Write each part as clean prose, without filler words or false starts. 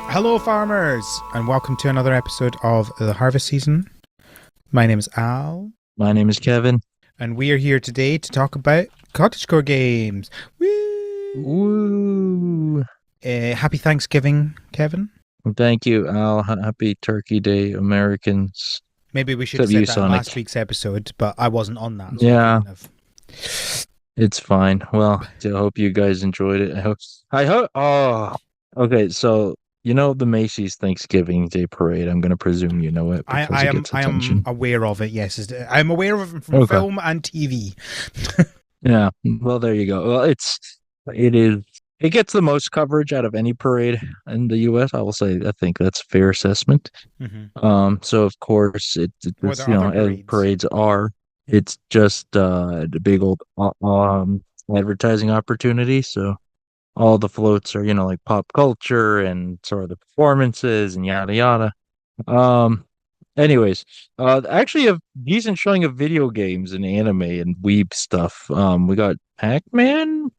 Hello, farmers, and welcome to another episode of the Harvest Season. My name is Al, My name is Kevin. and we are here today to talk about cottagecore games. Woo! Woo! Happy Thanksgiving, Kevin. Thank you, Al. Happy Turkey Day, Americans. Maybe we should have Except said you, that in Sonic. last week's episode, but I wasn't on that. So Yeah, I couldn't have. it's fine. Well, I hope you guys enjoyed it. I hope. Oh, okay. So you know the Macy's Thanksgiving Day Parade. I'm going to presume you know it I, because I it am gets I am attention. aware of it. Yes, I'm aware of it from Okay. film and TV. Yeah. Well, there you go. Well, it is. It gets the most coverage out of any parade in the U.S. I will say. I think that's a fair assessment. Hmm. So of course it Were just, there other as parades? parades are, it's just the big old advertising opportunity. So all the floats are, like pop culture and sort of the performances and yada yada. Um anyways, actually a decent showing of video games and anime and weeb stuff. We got Pac-Man,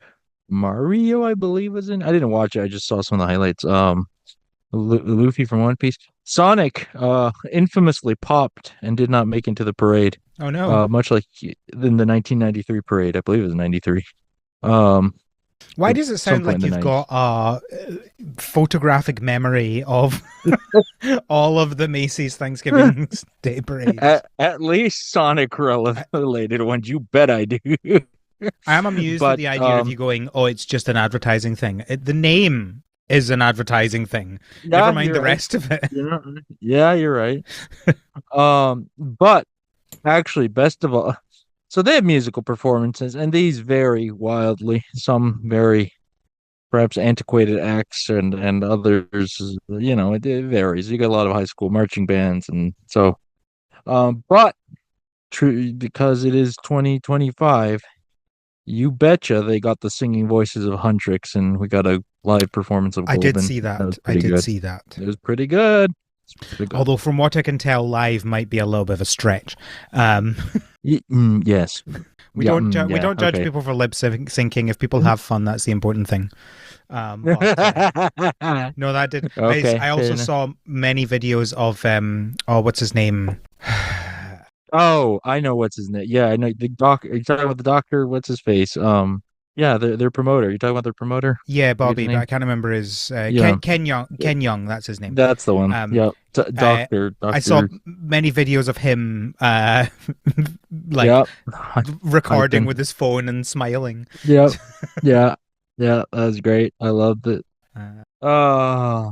Mario, I believe was in. I didn't watch it, I just saw some of the highlights. Luffy from One Piece. Sonic infamously popped and did not make into the parade. Oh no! Much like in the 1993 parade. I believe it was 93. Um, Why at does it some sound point like in the you've got 90s. a photographic memory of all of the Macy's Thanksgiving Day parades? At least Sonic related ones. You bet I do. I am amused at But the idea of you going, "Oh, it's just an advertising thing." The name is an advertising thing. Never yeah, mind you're the right. rest of it. Yeah, you're right. But actually, best of all, so they have musical performances, and these vary wildly. Some very perhaps antiquated acts, and others, it varies. You got a lot of high school marching bands, and so, but true because it is 2025. You betcha they got the singing voices of Huntrix, and we got a live performance of I did Golden. see That was that. I pretty did good. see that. It was pretty good. It's pretty good. Although, from what I can tell, live might be a little bit of a stretch. Um, Yes. we Yeah. don't we Yeah. don't judge Okay. people for lip syncing. If people have fun, that's the important thing. But no, that did. Okay. I Fair also enough. saw many videos of what's his name? Oh, I know what's his name. Yeah, I know the doc. Are you talking about the doctor? What's his face? Yeah, their promoter. You talking about their promoter? Yeah, Forget his Bobby, but I name. can't remember his Yeah, Ken Young. Ken Young, that's his name. that's the one. Um, Yeah, uh, doctor, I saw doctor. many videos of him like Yep. recording Hyping. with his phone and smiling. Yep. Yeah. Yeah. That was great. I loved it. Uh, Uh,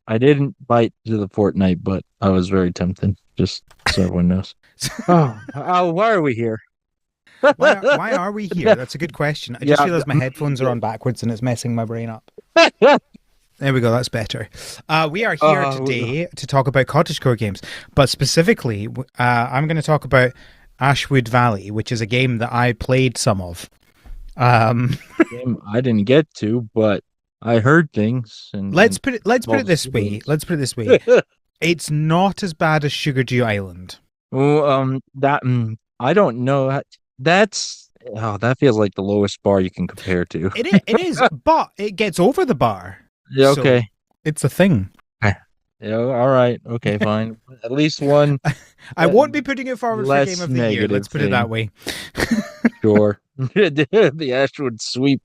I didn't bite to the Fortnite, but I was very tempted. Just so everyone knows. Oh, why are we here? why are we here? That's a good question. I just Yeah. realized my headphones are on backwards and it's messing my brain up. There we go. That's better. We are here Uh, today to talk about cottagecore games, but specifically, I'm going to talk about Ashwood Valley, which is a game that I played some of. game I didn't get to, but I heard things Let's and put it well, this way. Let's put it this way. It's not as bad as Sugar Dew Island. well, I don't know. That feels like the lowest bar you can compare to. It is, but it gets over the bar, Yeah, so okay. it's a thing. Yeah, all right. Okay, fine. At least one I uh, won't be putting it forward for Game less of the Year. negative Let's put it that thing. way. Sure. The Ashwood sweep.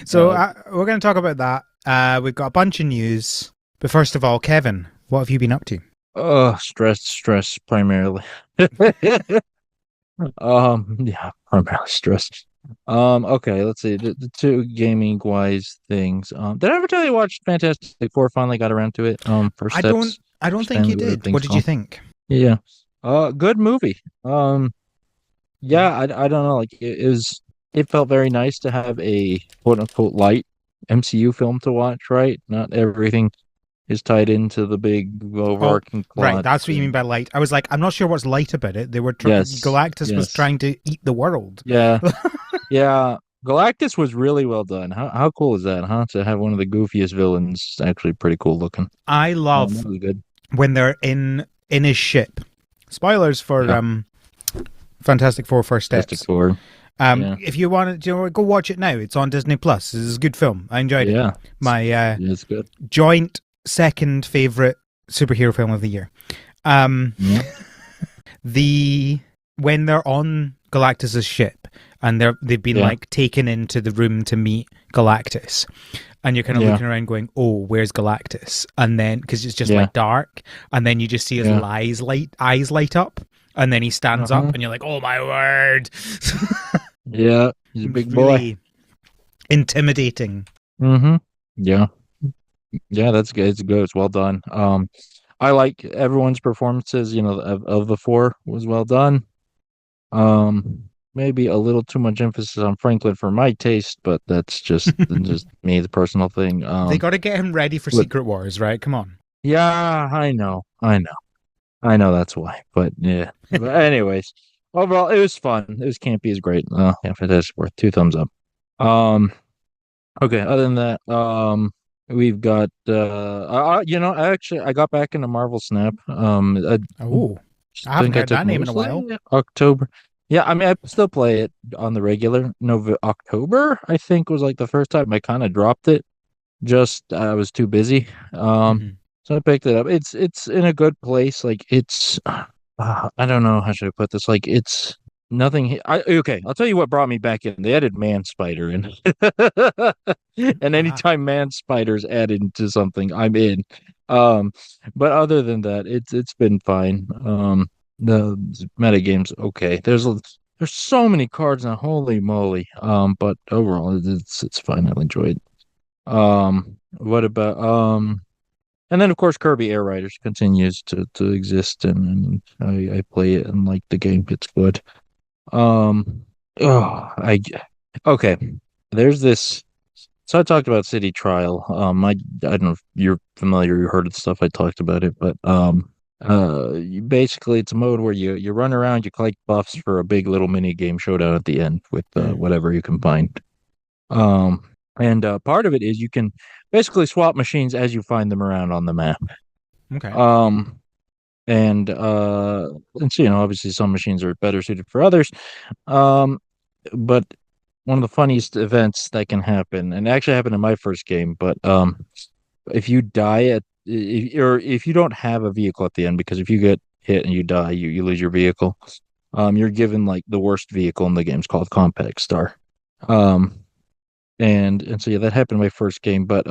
So Uh, we're going to talk about that. We've got a bunch of news, but first of all, Kevin, what have you been up to? stress primarily. Yeah, primarily stress. Okay, let's see. The two gaming wise things. Did I ever tell you I watched Fantastic Four? Finally got around to it. First I don't. steps. I don't think you Stanley, whatever did. things What did you called. think? Yeah. Good movie. Yeah, I don't know. Like it felt very nice to have a quote unquote light MCU film to watch, right? Not everything is tied into the big Oh, overarching right. plot. That's what you mean And by light. I was like, I'm not sure what's light about it. They were yes, Galactus was yes, trying to eat the world. yeah, yeah. Galactus was really well done. How cool is that, huh? To have one of the goofiest villains actually pretty cool looking. I love That was good. when they're in his ship. Spoilers for Yeah, Fantastic Four First Fantastic Steps. Four. Yeah, If you want to, go watch it now. It's on Disney Plus. This is a good film. I enjoyed it. yeah, My it's good. joint second favorite superhero film of the year. Um, Yeah. the when they're on Galactus's ship and they've been Yeah. like taken into the room to meet Galactus, and you're kind of Yeah. looking around going, "Oh, where's Galactus?" And then because it's just Yeah. like dark, and then you just see his Yeah. eyes light up, and then he stands up, Uh-huh. and you're like, "Oh my word!" Yeah. He's a big boy. Really intimidating. Mm-hmm. Yeah. Yeah, that's good. It's good. It's well done. I like everyone's performances, of the four was well done. Maybe a little too much emphasis on Franklin for my taste, but that's just me, the personal thing. They got to get him ready for But Secret Wars, right? Come on. yeah, I know that's why. But yeah. But anyways, overall, it was fun. It was campy, is great. Yeah, Fantastic Four, two thumbs up. Um, okay. Other than that, we've got I got back into Marvel Snap. I Oh, I haven't think I heard took that name in a mostly while. October. Yeah, I mean, I still play it on the regular. October, I think, was like the first time I kind of dropped it. Just I was too busy. Hmm. So I picked it up. It's in a good place. Like it's, I don't know how should I put this. Like it's nothing. Okay, I'll tell you what brought me back in. They added Man Spider in, and Ah, anytime Man Spider's added to something, I'm in. But other than that, it's been fine. The meta game's okay. There's so many cards now. Holy moly. But overall, it's fine. I'll enjoy it. What about and then of course Kirby Air Riders continues to exist, and I play it and like the game. It's good. Um, oh, I okay. There's this. So I talked about City Trial. I don't know if you're familiar, you heard of the stuff I talked about it, but basically it's a mode where you run around, you collect buffs for a big little mini game showdown at the end with mm, whatever you can find. Um, and part of it is you can basically swap machines as you find them around on the map. okay. Um, and so obviously some machines are better suited for others. Um, but one of the funniest events that can happen, and it actually happened in my first game, but if you die or if you don't have a vehicle at the end, because if you get hit and you die, you lose your vehicle. You're given like the worst vehicle in the game. It's called Compact Star. Um, and so yeah, that happened in my first game, but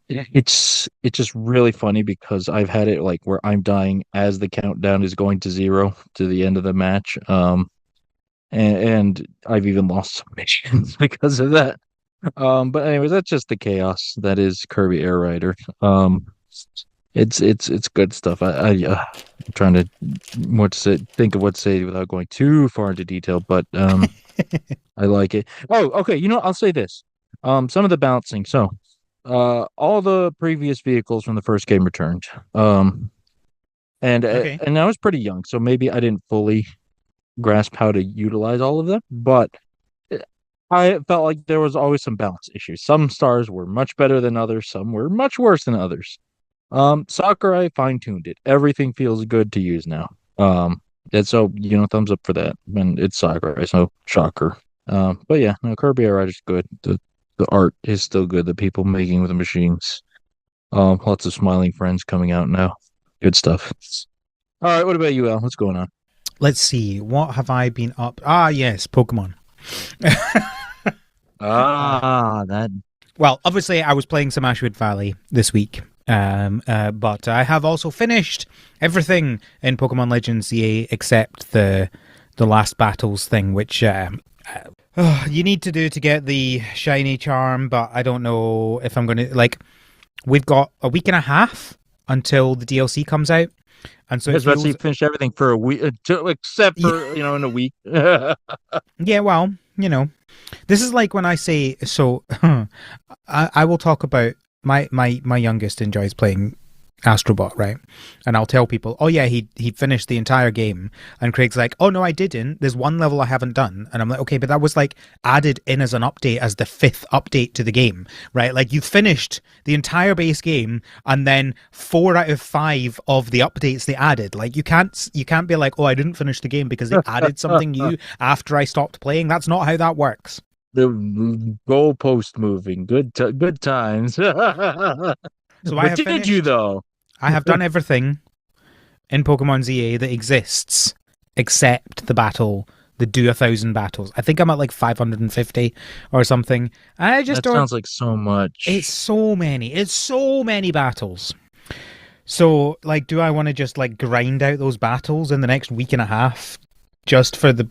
it's just really funny because I've had it like where I'm dying as the countdown is going to zero to the end of the match. And I've even lost some missions because of that. But anyways, that's just the chaos that is Kirby Air Rider. It's good stuff. I'm trying to think of what to say without going too far into detail, but I like it. Oh, okay. I'll say this. Some of the balancing. So, all the previous vehicles from the first game returned. Okay. And I was pretty young, so maybe I didn't fully grasp how to utilize all of them, but I felt like there was always some balance issues. Some stars were much better than others, some were much worse than others. Sakurai fine-tuned it. Everything feels good to use now. And so, thumbs up for that. And it's Sakurai, so shocker. But yeah, no, Kirby Air Rider's good. The art is still good. The people making with the machines. Lots of smiling friends coming out now. Good stuff. All right, what about you, Al? What's going on? Let's see. What have I been up? Ah, yes, Pokemon. uh, That. well, obviously, I was playing some Ashwood Valley this week. But I have also finished everything in Pokemon Legends EA except the last battles thing, which you need to do to get the shiny charm. But I don't know if I'm going to like. We've got a week and a half until the DLC comes out, and so I it was about to say feels finish everything for a week, except for in a week. yeah. Well, this is like when I say so. I will talk about my youngest enjoys playing Astrobot, right? And I'll tell people, oh yeah, he finished the entire game, and Craig's like, oh no, I didn't. There's one level I haven't done, and I'm like, okay, but that was like added in as an update, as the fifth update to the game, right? Like you finished the entire base game, and then 4 out of 5 of the updates they added. Like you can't be like, oh, I didn't finish the game because they added something new after I stopped playing. That's not how that works. The goalpost moving. Good times. So I But have did you finished. though? I have done everything in Pokemon ZA that exists except the do 1,000 battles. I think I'm at like 550 or something. I just That don't. sounds like so It's much. so many. It's so many battles. So, like, do I want to just like grind out those battles in the next week and a half just for the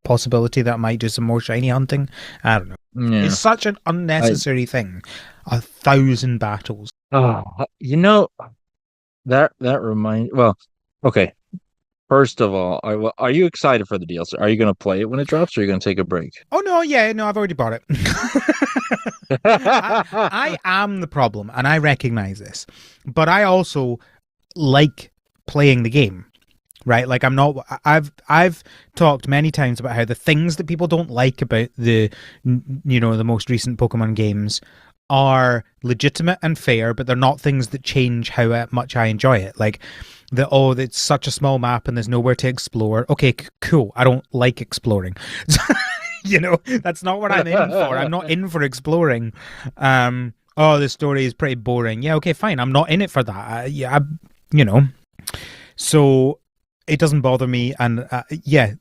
possibility that I might do some more shiny hunting? I don't know. It's Yeah. such an I unnecessary thing. 1,000 battles. oh, that reminds. Well, okay. First of all, are you excited for the DLC? Are you going to play it when it drops, or are you going to take a break? Oh no, yeah, no, I've already bought it. I am the problem, and I recognize this, but I also like playing the game. Right, like I'm not. I've talked many times about how the things that people don't like about the most recent Pokemon games are legitimate and fair, but they're not things that change how much I enjoy it. Like it's such a small map and there's nowhere to explore. Okay, cool. I don't like exploring. That's not what I'm in for. I'm not in for exploring. The story is pretty boring. Yeah, okay, fine. I'm not in it for that. You know. So it doesn't bother me, and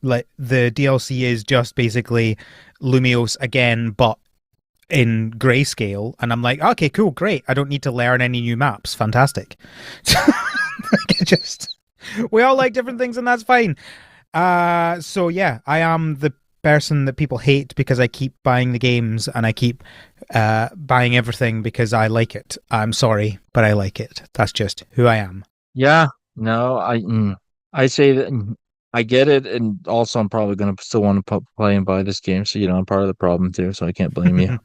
like the DLC is just basically Lumiose again, but in grayscale, and I'm like, okay, cool, great. I don't need to learn any new maps. Fantastic. Just we all like different things, and that's fine. So yeah, I am the person that people hate because I keep buying the games and I keep buying everything because I like it. I'm sorry, but I like it. That's just who I am. Yeah, no, I say that I get it, and also I'm probably gonna still want to play and buy this game, so I'm part of the problem too, so I can't blame you.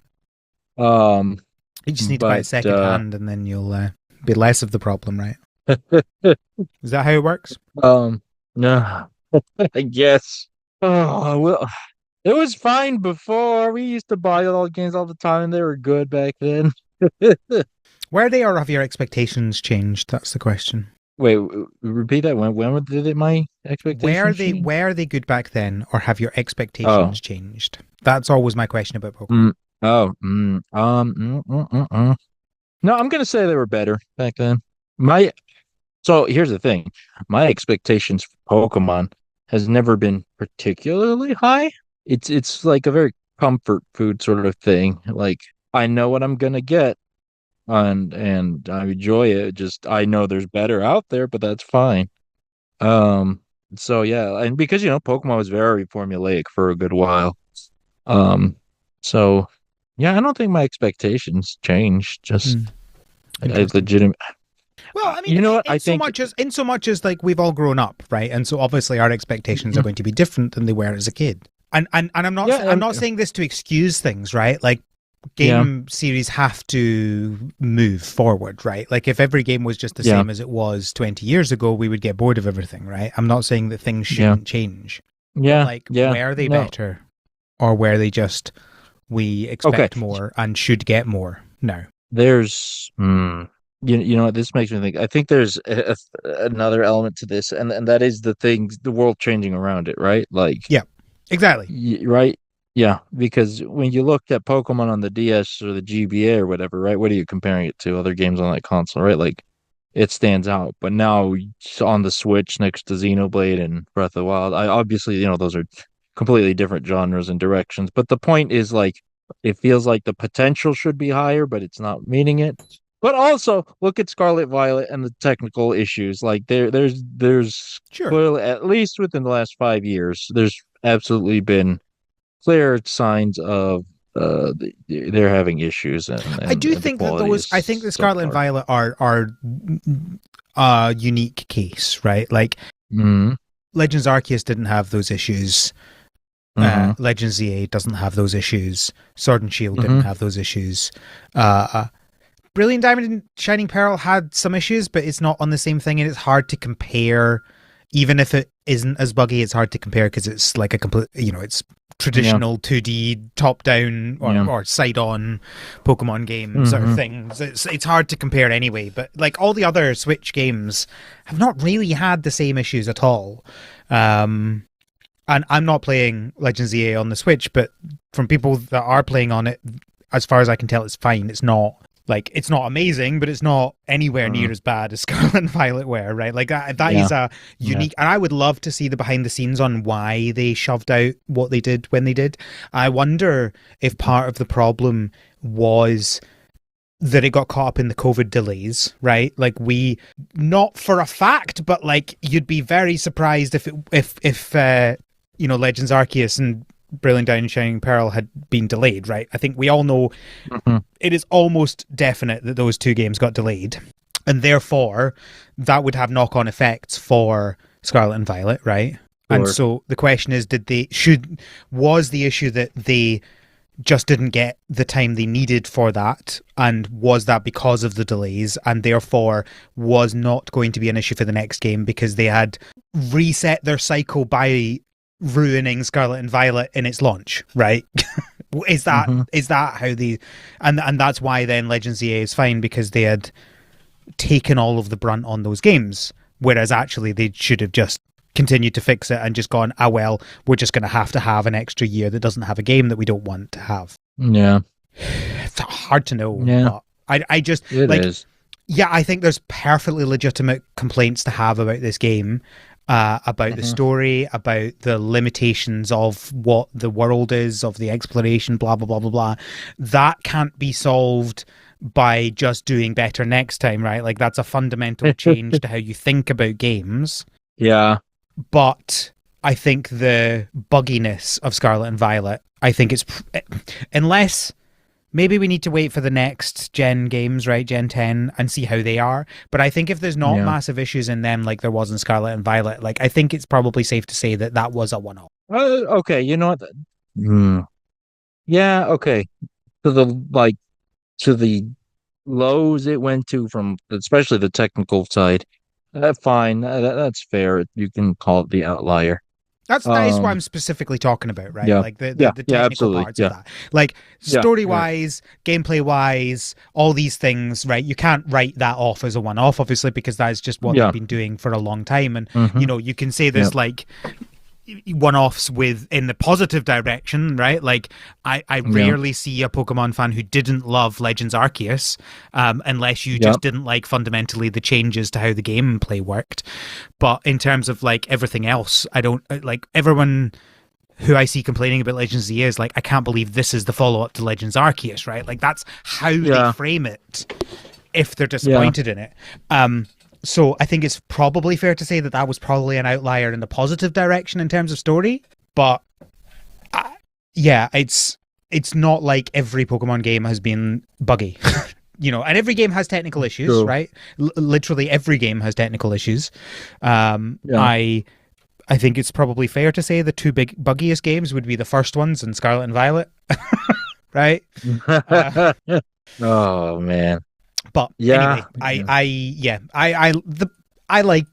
Um, You just need to buy it but second hand, and then you'll be less of the problem, right? Is that how it works? no, I guess. Oh well, it was fine before. We used to buy all the games all the time. They were good back then. Where they are, have your expectations changed? That's the question. Wait, repeat that. When did my expectations change? Were they good back then, or have your Oh, expectations changed? That's always my question about Pokemon. mm, oh, no, I'm gonna say they were better back then. My So here's the thing. My expectations for Pokemon has never been particularly high. It's like a very comfort food sort of thing. Like I know what I'm gonna get and I enjoy it. Just I know there's better out there, but that's fine. Um so yeah, and because Pokemon was very formulaic for a good while. Um so yeah, I don't think my expectations changed. Just Hmm, I interesting. legitimate Well, I mean, you know what? I in so think much as like we've all grown up, right? And so obviously our expectations are going to be different than they were as a kid. And yeah, I'm not saying this to excuse things, right? Like yeah, game series have to move forward, right? Like if every game was just the yeah. same as it was 20 years ago, we would get bored of everything, right? I'm not saying that things Yeah. shouldn't change, but Yeah. like Yeah. were they No. better, or were they just we Okay. expect more and should get more now? There's you know what this makes me think. I think there's another element to this, and that is the world changing around it, right? Like Yeah, exactly. right? Yeah, because when you looked at Pokemon on the DS or the GBA or whatever, right? What are you comparing it to? Other games on that console, right? Like it stands out. But now it's on the Switch next to Xenoblade and Breath of the Wild, I obviously, those are completely different genres and directions. But the point is like it feels like the potential should be higher, but it's not meeting it. But also look at Scarlet Violet and the technical issues. Like there's Sure. clearly, at least within the last 5 years, there's absolutely been clear signs of they're having issues, and, I and do and the think that quality those. is I think the Scarlet and subpar. Violet are a unique case, right? Like Mm-hmm. Legends Arceus didn't have those issues. Mm-hmm. Legends ZA doesn't have those issues. Sword and Shield didn't Mm-hmm. have those issues. Uh, Brilliant Diamond and Shining Pearl had some issues, but it's not on the same thing, and it's hard to compare. Even if it isn't as buggy, it's hard to compare because it's like a complete, it's Yeah. traditional 2D top down Yeah. or side on Pokemon game sort of Mm-hmm. things. It's hard to compare anyway, but like all the other Switch games have not really had the same issues at all. And I'm not playing Legends EA on the Switch, but from people that are playing on it, as far as I can tell, it's fine. It's not Like, it's not amazing, but it's not anywhere near Mm, as bad as Scarlet and Violet were, right? Like that yeah, is a yeah. unique, and I would love to see the behind the scenes on why they shoved out what they did when they did. I wonder if part of the problem was that it got caught up in the COVID delays, right? Like we, not for a fact, but like you'd be very surprised if Legends Arceus and Brilliant Diamond and Shining Pearl had been delayed, right? I think we all know Mhm. it is almost definite that those two games got delayed, and therefore that would have knock-on effects for Scarlet and Violet, right? And Sure. so the question is, was the issue that they just didn't get the time they needed for that, and was that because of the delays, and therefore was not going to be an issue for the next game because they had reset their cycle by ruining Scarlet and Violet in its launch, right? is that Hmm. is that how they, and that's why then Legends EA is fine, because they had taken all of the brunt on those games, whereas actually they should have just continued to fix it and just gone, ah well, we're just going to have an extra year that doesn't have a game that we don't want to have. Yeah, It's hard to know, yeah, but I just it like, is. yeah, I think there's perfectly legitimate complaints to have about this game, about the Hmm. story, about the limitations of what the world is, of the exploration, blah, blah, blah, blah, blah. That can't be solved by just doing better next time, right? Like, that's a fundamental change to how you think about games. Yeah, But I think the bugginess of Scarlet and Violet, I think it's, unless maybe we need to wait for the next gen games, right? Gen 10, and see how they are. But I think if there's not yeah. massive issues in them like there was in Scarlet and Violet, like I think it's probably safe to say that that was a one off. Okay, you know what? Hmm. Yeah, okay. To the like to the lows it went to from especially the technical side. Fine, that's fair. You can call it the outlier. That is what Um, I'm specifically talking about, right? yeah, Like the, the, yeah, the yeah, technical absolutely. parts of Yeah, that. Like yeah, story yeah, wise, gameplay wise, all these things, right? You can't write that off as a one off, obviously, because that is just what they've yeah. been doing for a long time. And, Mm-hmm. you can say Yeah, there's like one-offs with in the positive direction, right? Like I yeah, rarely see a Pokemon fan who didn't love Legends Arceus, unless you yeah, just didn't like fundamentally the changes to how the gameplay worked. But in terms of like everything else, I don't like everyone who I see complaining about Legends Z is like, I can't believe this is the follow-up to Legends Arceus, right? Like that's how they yeah, frame it if they're yeah, disappointed in it. So I think it's probably fair to say that that was probably an outlier in the positive direction in terms of story. But yeah, it's not like every Pokemon game has been buggy. And every game has technical issues, true. right? Literally every game has technical issues. Yeah. I think it's probably fair to say the two big buggiest games would be the first ones in Scarlet and Violet, right? Uh, Oh man. But Yeah, anyway, yeah, I like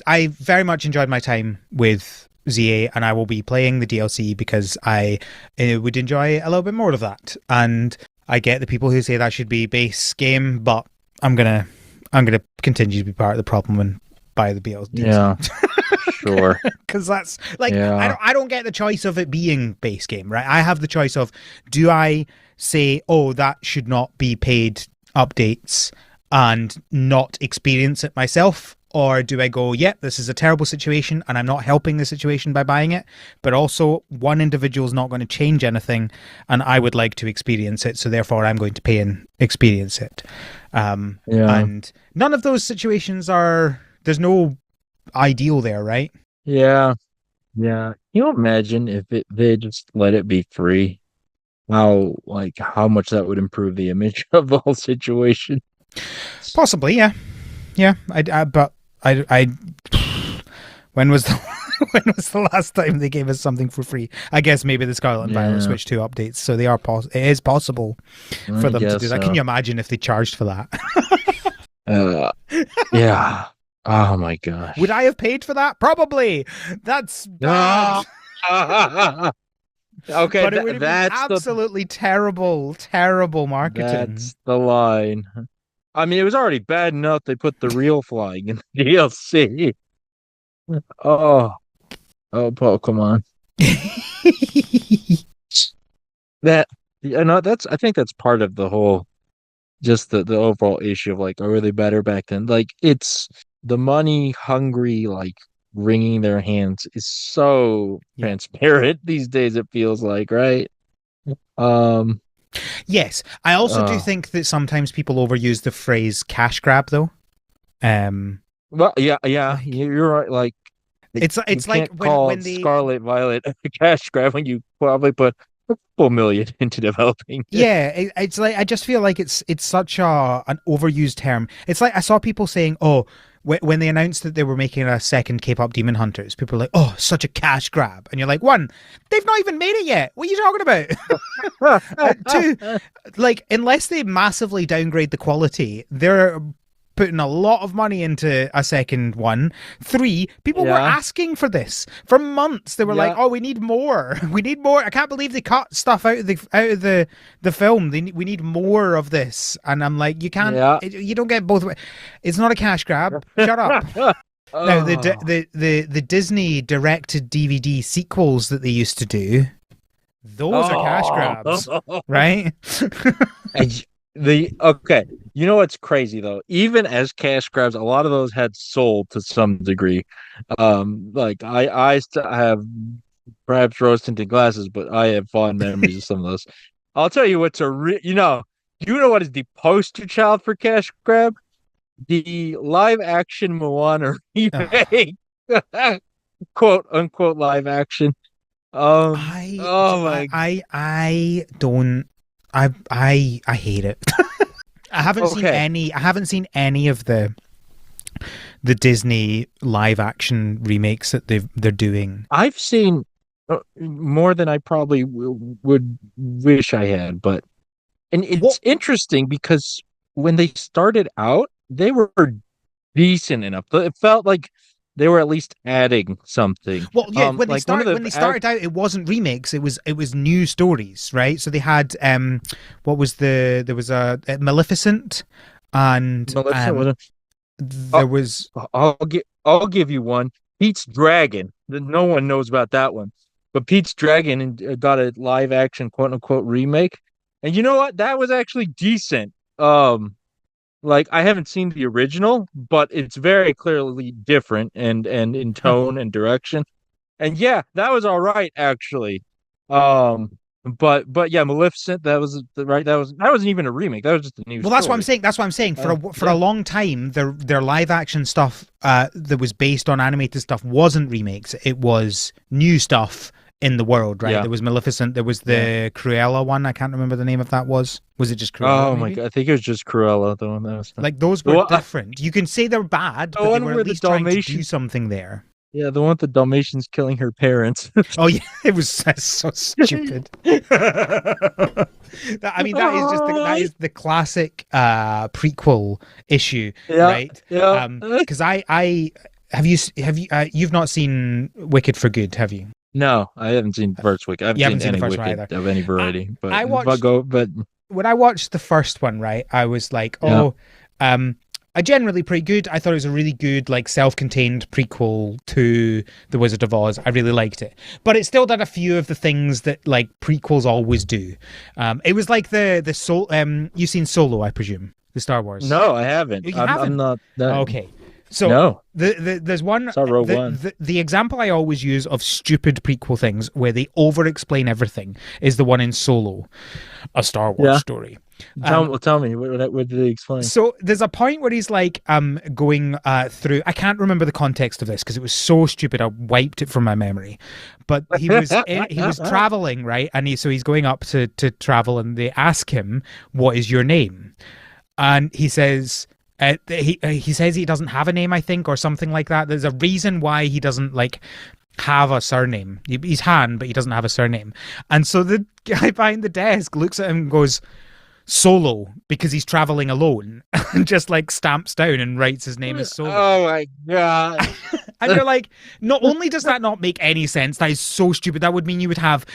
I very much enjoyed my time with ZA, and I will be playing the DLC because I would enjoy a little bit more of that. And I get the people who say that should be base game, but I'm gonna I'm gonna continue to be part of the problem and buy the DLC yeah, sure. because that's like Yeah, I don't get the choice of it being base game, right? I have the choice of, do I say, oh, that should not be paid updates and not experience it myself, or do I go, yep, this is a terrible situation and I'm not helping the situation by buying it, but also one individual is not going to change anything and I would like to experience it, so therefore I'm going to pay and experience it. yeah, And none of those situations are, there's no ideal there, right? yeah, yeah. Can you imagine if they just let it be free? How much that would improve the image of the whole situation? Possibly, yeah. Yeah, but I when was the when was the last time they gave us something for free? I guess maybe the Scarlet and Violet Yeah, Switch 2 updates. So it is possible for I them to guess do that. Can so. you imagine if they charged for that? Uh, yeah. Oh my Would gosh. I have paid for that? Probably. That's bad. Ah! Okay, But it would have been that's absolutely terrible, terrible marketing. that's the line. I mean, it was already bad enough they put the real flying in the DLC. Oh, oh, Pokemon. That that's I think that's part of the whole just the overall issue of like, are they better back then? Like, it's the money hungry, like wringing their hands is so Yeah. transparent these days. It feels like, right? Um, Yes, I also do uh, think that sometimes people overuse the phrase cash grab, though. Um, well, yeah, yeah, like you're right. Like, you it's like can't call when they Scarlet Violet a cash grab when you probably put a couple million into developing it. yeah, it's like I just feel like it's such a an overused term. It's like I saw people saying, "Oh, when they announced that they were making a second K-pop Demon Hunters, people were like, "Oh, such a cash grab," and you're like, "One, they've not even made it yet. What are you talking about?" Two, like unless they massively downgrade the quality, they're putting a lot of money into a second one. Three, people were Yeah, asking for this for months. They were like, yeah, "Oh, we need more. We need more." I can't believe they cut stuff out of the film. We need more of this, and I'm like, you can't. yeah. You don't get both. It's not a cash grab. Shut up. Now Oh, the Disney directed DVD sequels that they used to do, those are cash grabs, oh. right? And the okay, you know what's crazy though? Even as cash grabs, a lot of those had soul to some degree. Like I still have perhaps rose tinted glasses, but I have fond memories of some of those. I'll tell you what's you know what is the poster child for cash grab? The live action Moana remake, quote unquote live action. I Oh my. I don't I hate it. I haven't seen Okay, any. I haven't seen any of the Disney live action remakes that they're doing. I've seen more than I probably would wish I had, but and What? it's interesting because when they started out, they were decent enough. It felt like they were at least adding something. Well, yeah. When they Like one of start the when they started out, it wasn't remakes. It was new stories, right? So they had what was there was a Maleficent, and Maleficent was. there was I'll give you one. Pete's Dragon. No one knows about that one, but Pete's Dragon got a live action quote unquote remake, and you know what? That was actually decent. Like I haven't seen the original, but it's very clearly different and in huh. tone and direction. And yeah, that was all right actually. Um, but yeah, Maleficent. That was right. That wasn't even a remake. That was just a new Well, that's what I'm story. saying. That's what I'm saying. For a Yeah, long time, their live action stuff that was based on animated stuff wasn't remakes. It was new stuff in the world, right? yeah, There was Maleficent. There was yeah. the Cruella one. I can't remember the name of that. Was it just Cruella? Oh my Maybe. God, I think it was just Cruella, the one that was Like those the were one, different. You can say they're bad, the but they one were at where the least trying to do Dalmatian, something there. yeah, the one with the Dalmatians killing her parents. Oh yeah, it was so stupid. I mean, that is the classic prequel issue, Yeah, right? yeah. Because I you've not seen Wicked for Good, have you? No, I haven't seen the first Wicked. I haven't You haven't seen seen the any first one Wicked either. of any I variety, I but watched go, but when I watched the first one, right? I was like, yeah, oh, I generally pretty good. I thought it was a really good, like, self-contained prequel to The Wizard of Oz. I really liked it, but it still did a few of the things that like prequels always do. It was like the soul. You've seen Solo, I presume, the Star Wars. no, I haven't. You I'm haven't? not that. Okay. So No, there's one saw Rogue One. the example I always use of stupid prequel things where they over explain everything is the one in Solo, a Star Wars Yeah, story. Um, tell me what did they explain? so there's a point where he's like going through. I can't remember the context of this because it was so stupid. I wiped it from my memory. But he was traveling, right, and he's going up to travel, and they ask him, "What is your name?" And he says. He says he doesn't have a name, I think, or something like that. There's a reason why he doesn't like have a surname. He's Han, but he doesn't have a surname. And so the guy behind the desk looks at him and goes, Solo, because he's traveling alone, and just like stamps down and writes his name as Solo. Oh my God. And you're like, not only does that not make any sense, that is so stupid. That would mean you would have,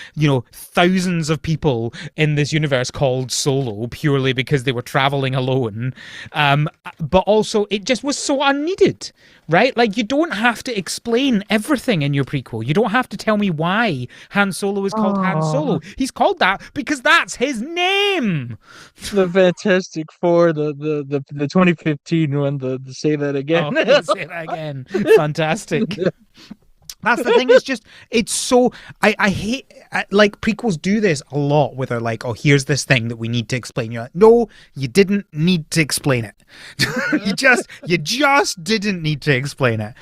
thousands of people in this universe called Solo purely because they were traveling alone. But also, it just was so unneeded, right? Like, you don't have to explain everything in your prequel. You don't have to tell me why Han Solo is called Han Oh, Solo. He's called that because that's his name. the Fantastic Four, the 2015 one, the say that again. Oh, say that again. Fantastic. That's the thing. It's so. I hate, like, prequels do this a lot where they're like, oh, here's this thing that we need to explain. You're like, no, you didn't need to explain it. you just didn't need to explain it.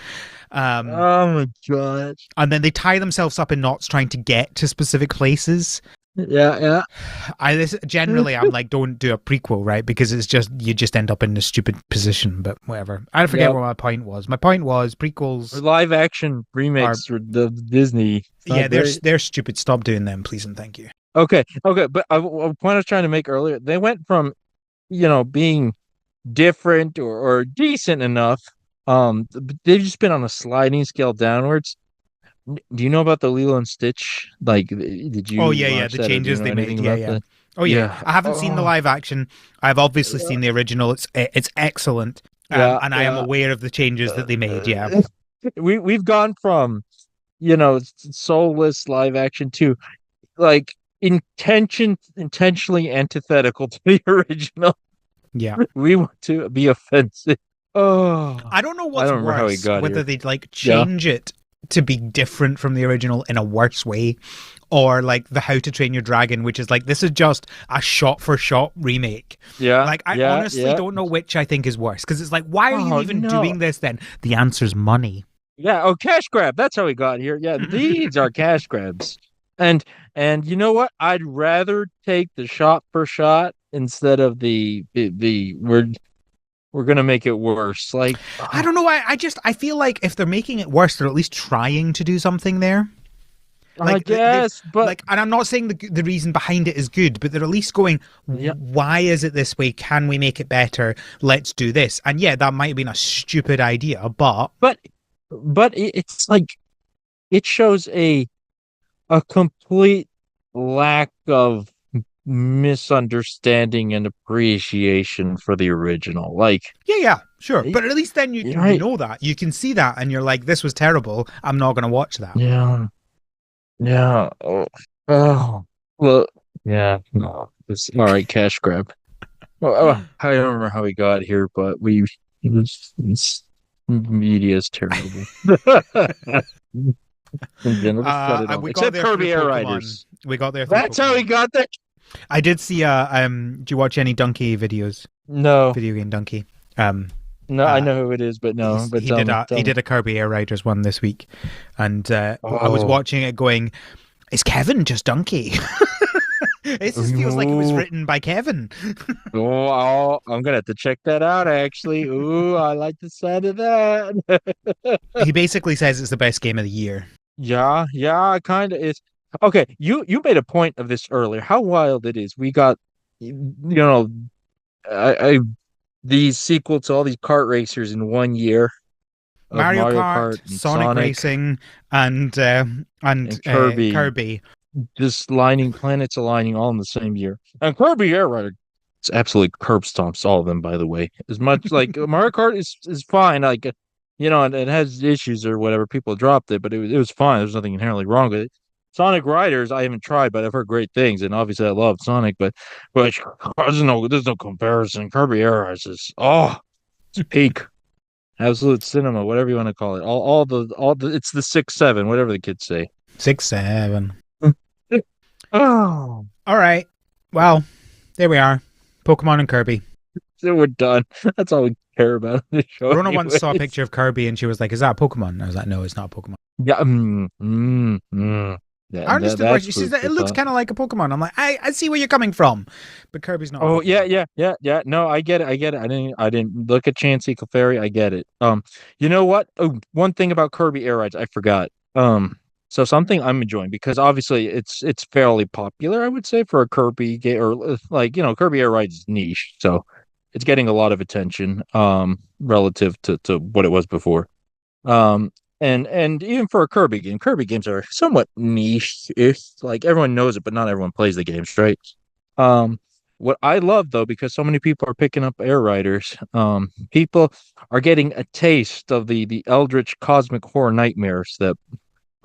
Oh my gosh. And then they tie themselves up in knots trying to get to specific places. Yeah, Generally, I'm like, don't do a prequel, right? Because you just end up in this stupid position. But whatever. I forget yeah. what my point was. My point was prequels Live action are, remakes for the Disney. It's not yeah, great. they're stupid. Stop doing them, please and thank you. Okay, but a point I was trying to make earlier, they went from, being different or decent enough. They've just been on a sliding scale downwards. Do you know about the Lilo and Stitch? Like, did Oh you yeah, yeah, watch the that, or do you changes know they anything made. Yeah, about yeah. that? Oh yeah, Yeah. I haven't seen the Oh, live action. I've obviously seen the original. It's excellent, yeah, and I am yeah. aware of the changes that they made. Yeah, Uh, we've gone from, soulless live action to, like, intentionally antithetical to the original. yeah. We want to be offensive. Oh, I don't know I what's don't remember how he worse, got whether here. they'd like Yeah, change it to be different from the original in a worse way, or like the How to Train Your Dragon, which is like, this is just a shot for shot remake. yeah, Like, I yeah, honestly yeah. don't know which I think is worse, because it's like, why are you Oh even no. doing this then? The answer's money. Yeah, oh, cash grab. That's how we got here. Yeah, these are cash grabs. And you know what? I'd rather take the shot for shot instead of the we're gonna make it worse. Like, I don't know. I feel like if they're making it worse, they're at least trying to do something there. I Like they've guess, but like, and I'm not saying the reason behind it is good, but they're at least going, yeah, why is it this way? Can we make it better? Let's do this. And yeah, that might have been a stupid idea, but but it's like, it shows a complete lack of misunderstanding and appreciation for the original. Like, yeah, yeah, sure. y- But at least then you right? know that you can see that, and you're like, this was terrible. I'm not going to watch that. Yeah, yeah. Oh, well, yeah. No, it's all right. Cash grab. I don't remember how we got here, but media is terrible. In general, just cut it off. We got Except there through Kirby Air Pokemon. Riders. We got there through That's how we Pokemon. got there. I did see. Do you watch any Donkey videos? No, Video game Donkey. Um, no, I uh, know who it is, but no. But tell me, he tell me. did a Kirby Air Riders one this week, and I was Oh, watching it going, is Kevin just Donkey? It just feels like it was ooh, written by Kevin. I'm gonna have to check that out. Actually, ooh, I like the sound of that. He basically says it's the best game of the year. Yeah, yeah, kind of is. Okay, you made a point of this earlier. How wild it is. We got, I these sequel to all these kart racers in 1 year of Mario Mario Kart, Kart and Sonic Sonic Racing, and and Kirby, Kirby. just lining planets aligning all in the same year. And Kirby Air Rider, it's absolutely curb stomps all of them. By the way, as much like Mario Kart is fine. Like, and it has issues or whatever. People dropped it, but it was fine. There's nothing inherently wrong with it. Sonic Riders, I haven't tried, but I've heard great things, and obviously I love Sonic, but there's no comparison. Kirby Air Riders is, it's peak. Absolute cinema, whatever you want to call it. All the it's the 6-7, whatever the kids say. 6, 7. Oh, All right. Well, there we are. Pokemon and Kirby. so we're done. That's all we care about in the show Rona once saw a anyways. picture of Kirby and she was like, "Is that a Pokemon?" I was like, "No, it's not a Pokemon." Yeah, I understood why that's she food says for it looks thought. kind of like a Pokemon. I'm like, I see where you're coming from, but Kirby's not a Oh yeah, Pokemon. yeah. No, I get it. I get it. I didn't look at Chansey Clefairy. I get it. You know what? Oh, one thing about Kirby Air Rides I forgot. So something I'm enjoying, because obviously it's fairly popular, I would say, for a Kirby game, or like, Kirby Air Rides is niche, so it's getting a lot of attention relative to what it was before. Um and even for a Kirby game, Kirby games are somewhat niche. If like everyone knows it, but not everyone plays the games, right? Um, what I love though, because so many people are picking up Air Riders, people are getting a taste of the eldritch cosmic horror nightmares that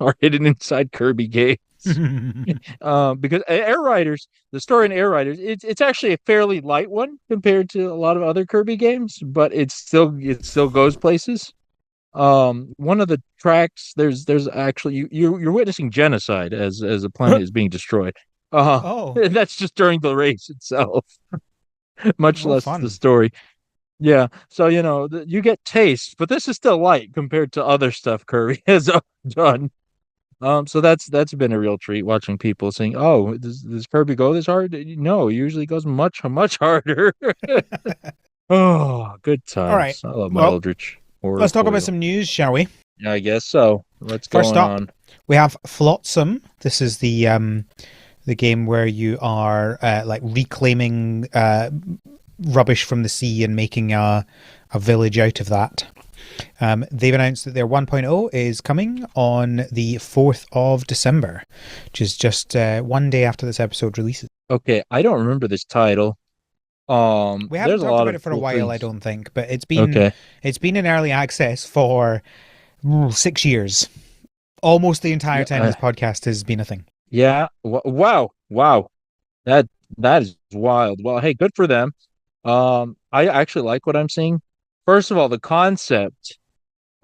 are hidden inside Kirby games. Because Air Riders, the story in Air Riders, it's actually a fairly light one compared to a lot of other Kirby games, but it still goes places. One of the tracks, there's actually you're witnessing genocide as a planet is being destroyed. Oh, That's just during the race itself, much oh, less the fun. story. Yeah, so you get taste, but this is still light compared to other stuff Kirby has done. So that's been a real treat watching people saying, "Oh, does Kirby go this hard?" No, it usually goes much harder. Oh, good All right. times. I love my Well, Eldritch horror let's talk about foil. some news, shall we? Yeah, I guess so. What's First going up, on? we have Flotsam. This is the game where you are like reclaiming rubbish from the sea and making a village out of that. They've announced that their 1.0 is coming on the 4th of December, which is just one day after this episode releases. Okay, I don't remember this title. We haven't There's a talked lot about of it for a cool while, I things. don't think, but Okay. it's been in early access for 6 years. Almost the entire Yeah. time this podcast has been a thing. Yeah. Wow. Wow. That that is wild. Well, hey, good for them. I actually like what I'm seeing. First of all, the concept.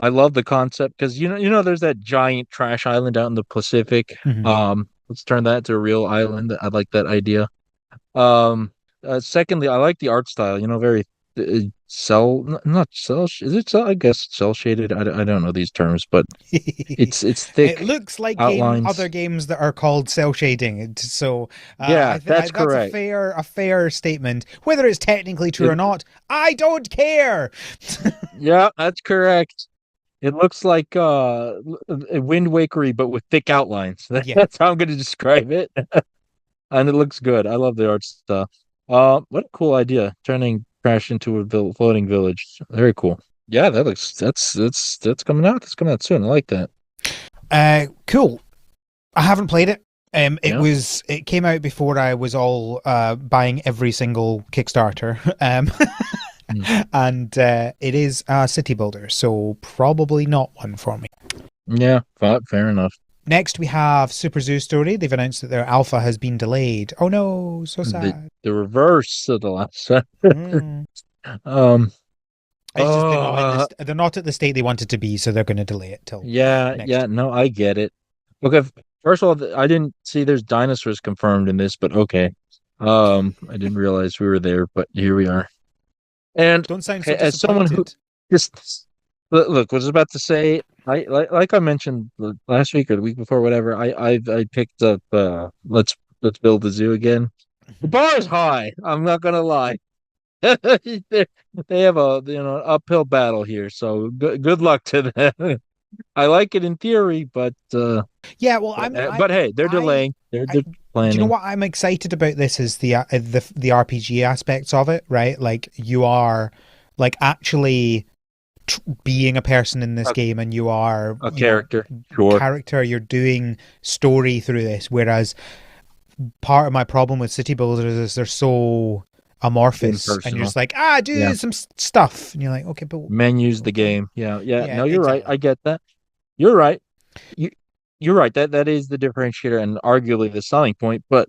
I love the concept because there's that giant trash island out in the Pacific. Mm-hmm. Let's turn that into a real island. I like that idea. Um, Secondly, I like the art style. Very not cell. Is it cell? I guess cell shaded. I don't know these terms, but it's It thick looks like other outlines. games that are called cell shading. So Yeah, that's that's correct. a fair statement. Whether it's technically true or It not, I don't care. Yeah, that's correct. It looks like a Wind Wakery, but with thick outlines. Yeah. That's how I'm going to describe it, and it looks good. I love the art stuff. What a cool idea! Turning trash into a floating village. Very cool. Yeah, that's coming out. That's coming out soon. I like that. Cool. I haven't played it. Yeah. It came out before I was all buying every single Kickstarter. Mm. And it is a city builder, so probably not one for me. Yeah, fair enough. Next, we have Super Zoo Story. They've announced that their alpha has been delayed. Oh no, so The sad. the reverse of the last one. Mm. Um. It's just Oh, they're not at the state they wanted to be, so they're going to delay it till next yeah. year. No, I get it. Okay, first of all, I didn't see there's dinosaurs confirmed in this, but okay. I didn't realize we were there, but here we are. And Don't sound so okay, as someone who disappointed. just look, was about to say, like I mentioned last week or the week before, whatever. I picked up let's build the zoo again. The bar is high. I'm not gonna lie. they they have a uphill battle here, so good luck to them. I like it in theory, Yeah, well, but hey, they're I, delaying. They're do you know planning what I'm excited about? This is the RPG aspects of it, right? Like you are like actually being a person in this a, game, and you are a character. Sure, character. You're doing story through this, whereas part of my problem with city builders is they're so amorphous, and you're impersonal. just like do Yeah, some stuff, and you're like okay, but menus the okay, game. Yeah, yeah. yeah, No, you're right. exactly. I get that. You're right. You you're right. That is the differentiator and arguably the selling point. But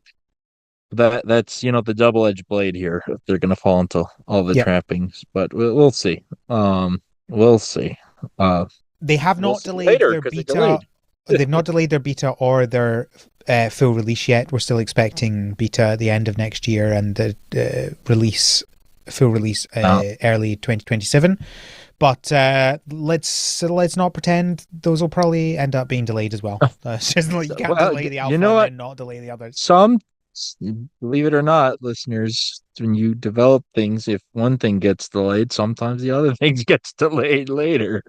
that's the double-edged blade here. If they're gonna fall into all the Yep. trappings, but we'll see. We'll see. Uh, They have we'll not see delayed later their because they beta. delayed. They've not delayed their beta or their full release yet. We're still expecting beta at the end of next year and the full release Uh, early 2027. But let's not pretend those will probably end up being delayed as well. It's just like you can't well, delay the you alpha know and what? then not delay the others. Some, believe it or not, listeners, when you develop things, if one thing gets delayed, sometimes the other thing gets delayed later.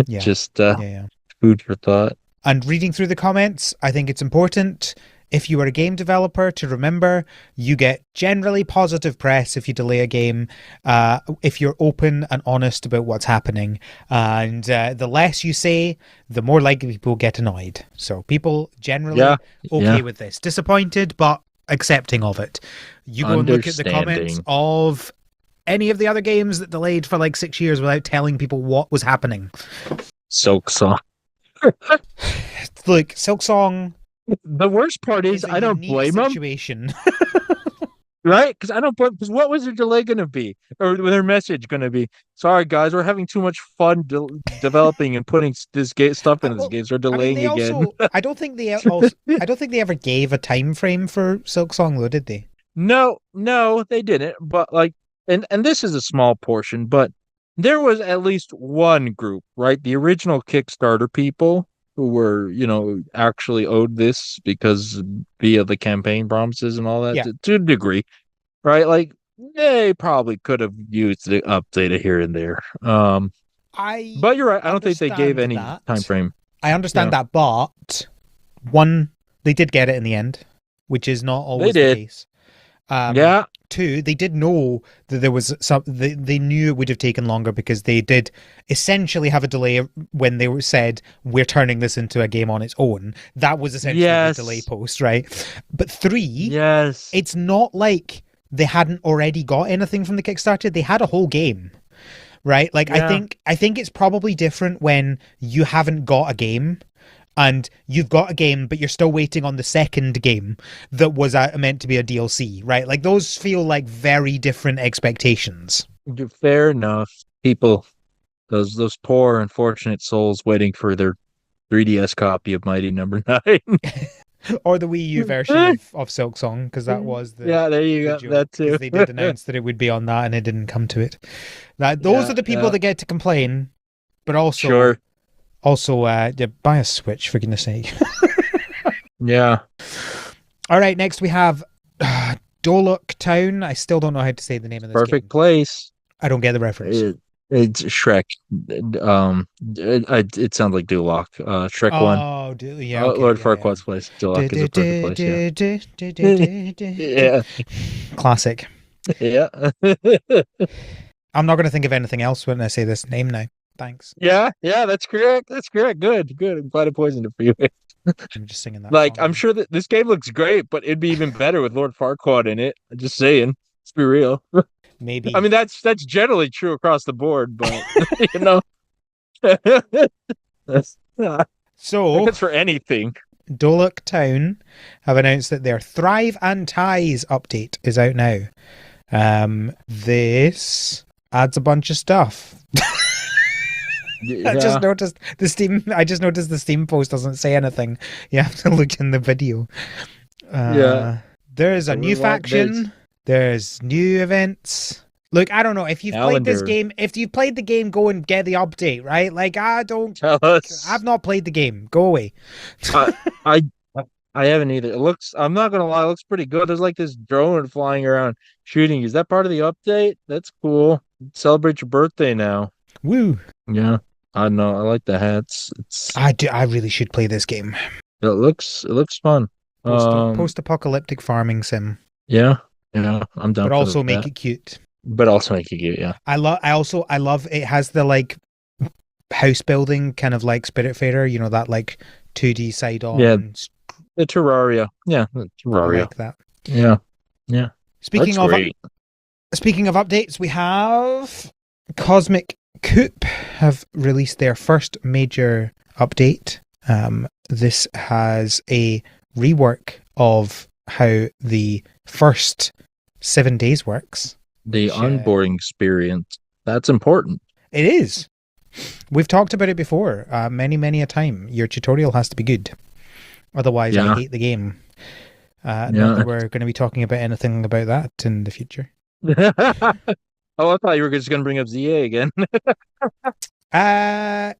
Yeah, Just yeah, yeah. food for thought. And reading through the comments, I think it's important. if you are a game developer, to remember you get generally positive press if you delay a game, if you're open and honest about what's happening. And the less you say, the more likely people get annoyed. So people Yeah. generally Yeah. okay with this. Disappointed, but accepting of it. You go and look at the comments Understanding. of any of the other games that delayed for like 6 years without telling people what was happening. Silk Song. Look, Silksong The worst part is is a I don't unique blame them, situation. right? Because I don't blame. Because what was their delay going to be, or their message going to be? Sorry, guys, we're having too much fun developing and putting stuff into this Well, game, so we're I mean, delaying they again. also. I don't think they also. I don't think they ever gave a time frame for Silksong, though, did they? No, no, they didn't. But like, and this is a small portion, but there was at least one group, right? The original Kickstarter people who were, actually owed this because via the campaign promises and all that Yeah, to a degree, right? Like they probably could have used the update here and there. I But you're right. I don't think they gave understand any time that. frame. I Yeah, understand that, but one, they did get it in the end, which is not they always the did. case. Um, Yeah, Two, they did know that there was some. They knew it would have taken longer because they did essentially have a delay when they said we're turning this into a game on its own. That was essentially the delay yes, post, right? But three, yes, it's not like they hadn't already got anything from the Kickstarter. They had a whole game, right? Like yeah, I think it's probably different when you haven't got a game and you've got a game, but you're still waiting on the second game that was meant to be a DLC, right? Like those feel like very different expectations. fair enough. People, those poor unfortunate souls waiting for their 3DS copy of Mighty Number Nine. Or the Wii U version of Silksong, because that was Yeah, there you the go. That joke, because too. they did announce that it would be on that and it didn't come to it. That those Yeah, are the people yeah, that get to complain, but sure. also yeah, buy a Switch for goodness sake. Yeah, All right, next we have Dolok Town. I still don't know how to say the name of this perfect game. place. I don't get the reference. It's Shrek. It sounds like Duloc. Shrek one. Oh, yeah, okay, Lord yeah, yeah. Farquaad's place. Duloc is a perfect place. Yeah. Yeah. Classic. Yeah. I'm not going to think of anything else when I say this name now. Thanks. Yeah. Yeah. That's correct. That's correct. Good. Good. I'm glad I poisoned it for you. I'm just singing that Like, song I'm now. sure that this game looks great, but it'd be even better with Lord Farquaad in it. I'm just saying. Let's be real. I Maybe. mean, that's generally true across the board, but you know, that's I So, guess for anything. Dolok Town have announced that their Thrive and Ties update is out now. This adds a bunch of stuff. I just Yeah, noticed the Steam. I just noticed the Steam post doesn't say anything. You have to look in the video. yeah. There's a new There's faction. There's new events. Look, I don't know if you've played this calendar. game. If you've played the game, go and get the update, right? Like I don't. Tell I've us. not played the game. Go away. I I I haven't either. It looks. I'm not gonna lie. It looks pretty good. There's like this drone flying around shooting. Is that part of the update? That's cool. Celebrate your birthday now. Woo! Yeah. I know. I like the hats. It's I do. I really should play this game. it looks fun. Post apocalyptic farming sim, Yeah. Yeah. I'm down but for also make that. it cute. But also make it cute. Yeah. I love. It has the like house building kind of like Spiritfarer. You know that like 2D side Yeah. on. The Terraria. Yeah. The I Terraria. like that. Yeah. Yeah. Speaking That's of great. speaking of updates, we have Cosmic Coop have released their first major update. This has a rework of how the first 7 days works. The Which, onboarding experience. That's important. it is. We've talked about it before, many a time. Your tutorial has to be good. Otherwise, I Yeah. hate the game. Not Yeah. that we're going to be talking about anything about that in the future. Oh, I thought you were just going to bring up ZA again.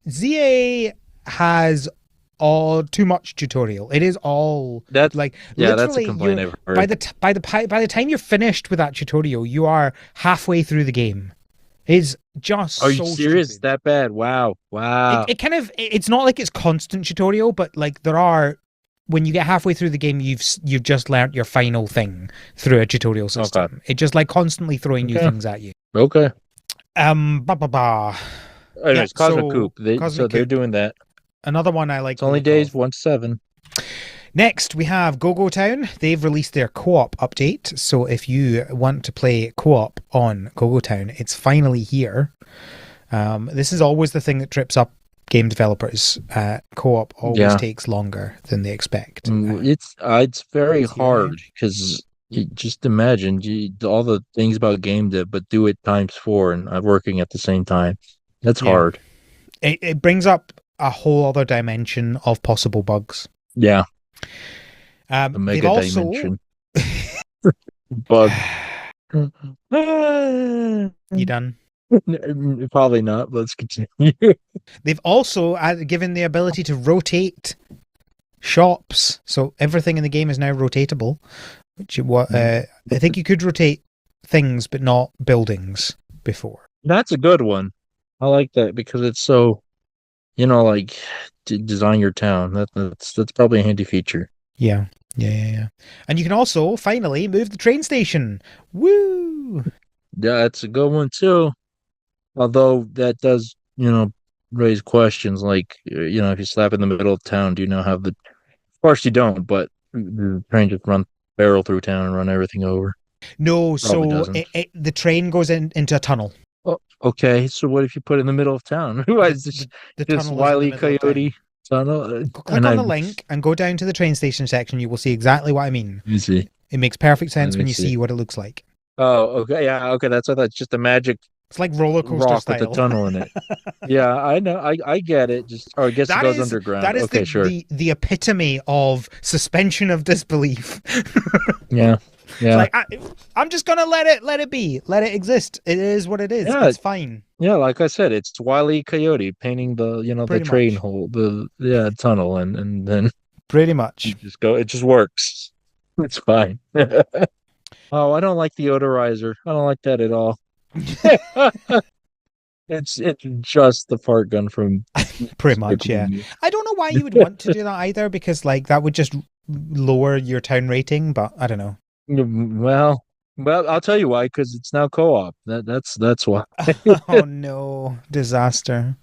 ZA has all too much tutorial. It is all That's like yeah, that's a literally complaint you're I've heard. by the time you're finished with that tutorial, you are halfway through the game. It's just Are you so serious? stupid. That bad? Wow. Wow. It's not like it's constant tutorial, but like there are when you get halfway through the game, you've just learnt your final thing through a tutorial Okay. system. It just like constantly throwing new Okay. things at you. Okay. Bah, bah, bah. Yeah, Anyways, Cosmic so Coop. So Cosmic they're Coop, doing that. another one I like It's the only look days of. 1 to 7. Next, we have Go-Go Town. They've released their co-op update. So if you want to play co-op on Go-Go Town, it's finally here. This is always the thing that trips up game developers. Co-op always Yeah. takes longer than they expect. It's very It's here now. hard because you just imagine all the things about game dev, but do it times 4 and working at the same time. That's Yeah. hard. It brings up a whole other dimension of possible bugs. Yeah, the They've mega also dimension bug. you done. Probably not. Let's continue. They've also given the ability to rotate shops, so everything in the game is now rotatable. Which I think you could rotate things, but not buildings before. That's a good one. I like that because it's so, like design your town. That's probably a handy feature. Yeah. And you can also finally move the train station. Woo! Yeah, that's a good one too. Although that does, raise questions like, if you slap in the middle of town, do you now have the? Of course you don't, but the train just barrel through town and run everything over. No, Probably so doesn't. the train goes into a tunnel. Oh, okay, so what if you put it in the middle of town? Why The, is this the, the this tunnel is in the Wile E. middle of town. Coyote tunnel? Click on the link and go down to the train station section. You will see exactly what I mean. You see. It makes perfect Let sense me when you see. see what it looks like. Oh, okay, yeah, okay. That's what I thought. It's just a magic It's like roller coaster rock with a style. tunnel in it. Yeah, I know. I get it. Or I guess it That goes is underground. that is Okay, sure. the epitome of suspension of disbelief. Yeah, It's yeah, like I'm just gonna let it be, let it exist. It is what it is. yeah, It's fine. yeah. Like I said, it's Wile E. Coyote painting the Pretty train much. hole, tunnel, and then Pretty you much. just go. It just works. It's fine. Oh, I don't like the odorizer. I don't like that at all. It's just the fart gun from Pretty much, Despicable yeah. Me. I don't know why you would want to do that either, because like that would just lower your town rating. But I don't know. Well, I'll tell you why. Because it's now co-op. That's why. Oh no, disaster.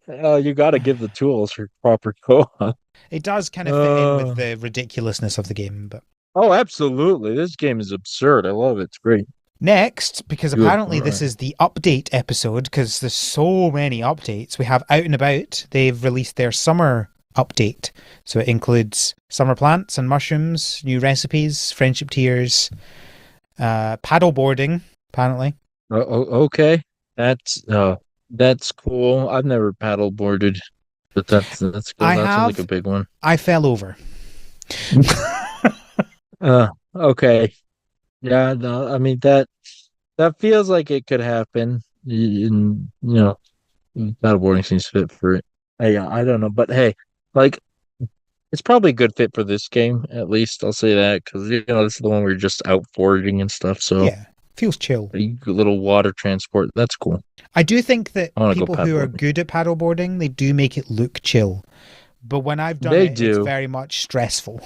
You got to give the tools for proper co-op. It does kind of fit in with Uh, the ridiculousness of the game, but oh, absolutely. This game is absurd. I love it. It's great. next, because Good. apparently All this right. is the update episode, because there's so many updates, we have Out and About. They've released their summer update. So it includes summer plants and mushrooms, new recipes, friendship tiers, paddle boarding, apparently. Okay. That's cool. I've never paddle boarded, but that's cool. I That sounds like a have, big one. I fell over. Okay. Yeah, no, I mean that feels like it could happen. And, paddleboarding seems fit for it. Hey, I don't know, but hey, like it's probably a good fit for this game. At least I'll say that because this is the one where you're just out foraging and stuff. So Yeah, feels chill. a little water transport. That's cool. I do think that I want to go people who are paddleboarding. good at paddleboarding, they do make it look chill. But when I've done They it, it's do. very much stressful.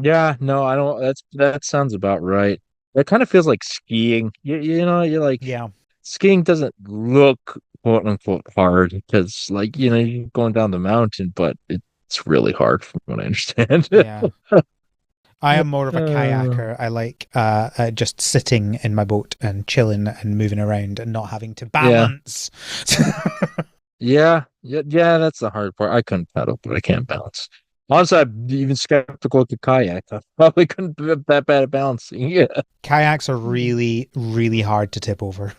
Yeah, no, I don't. That sounds about right. That kind of feels like skiing. You're like Yeah, skiing doesn't look quote unquote hard because you're going down the mountain, but it's really hard from what I understand. yeah. I am more of a Uh, kayaker. I like just sitting in my boat and chilling and moving around and not having to yeah, balance. yeah, that's the hard part. I couldn't paddle, but I can't balance. Honestly, I'm even skeptical with the kayak. I probably couldn't be that bad at balancing. Yeah. Kayaks are really, really hard to tip over.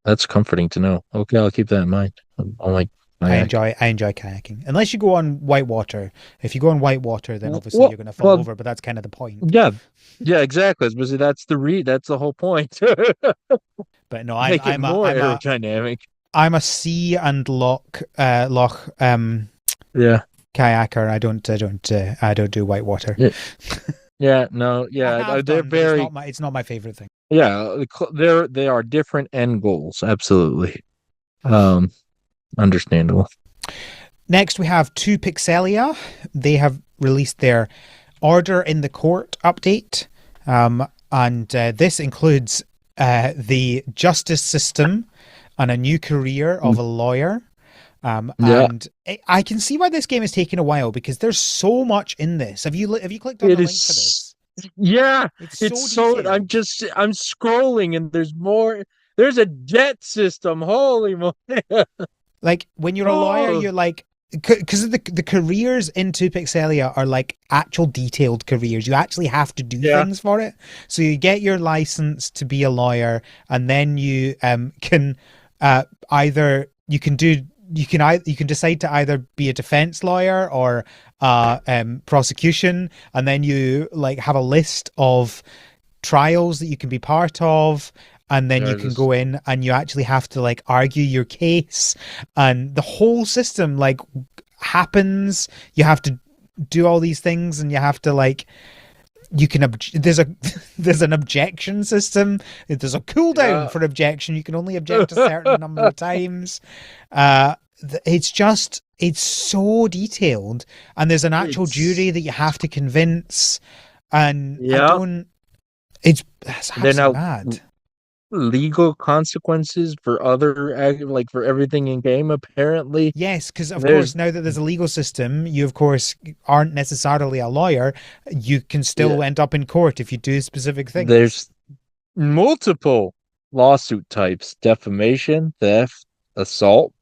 That's comforting to know. Okay, I'll keep that in mind. I'll like kayak. I enjoy kayaking. Unless you go on whitewater. If you go on whitewater, then obviously Well, you're going to fall well, over. But that's kind of the point. yeah, yeah, exactly. But see, that's the whole point. But no, Make it more aerodynamic. I'm a sea and loch Yeah. kayaker. I don't do whitewater. Yeah. Yeah, no, I yeah, have they're done, but very, it's not my favorite thing. yeah, they are different end goals, absolutely. Understandable. Next, we have Two Pixelia. They have released their Order in the Court update, and this includes the justice system and a new career of a lawyer. Yeah, And I can see why this game is taking a while because there's so much in this. Have you clicked on it the link for is. this? Yeah, It's it's so so. detailed. I'm scrolling and there's more. There's a jet system. Holy moly! Like when you're a lawyer, Oh, you're like because the careers in Two Pixelia are like actual detailed careers. You actually have to do yeah. things for it. So you get your license to be a lawyer, and then you can either you can decide to either be a defense lawyer or prosecution, and then you like have a list of trials that you can be part of, and then you Yeah, can just go in and you actually have to like argue your case, and the whole system like happens. You have to do all these things, and you have to like you can there's a there's an objection system. There's a cooldown yeah. for objection. You can only object a certain number of times. uh it's just it's so detailed, and there's an actual It's jury that you have to convince, and I yeah. don't it's And then absolutely now mad. legal consequences for like for everything in game. Apparently, Yes, because of course there's now that there's a legal system, you of course aren't necessarily a lawyer. You can yeah, still end up in court if you do specific things. there's multiple lawsuit types: defamation, theft, assault,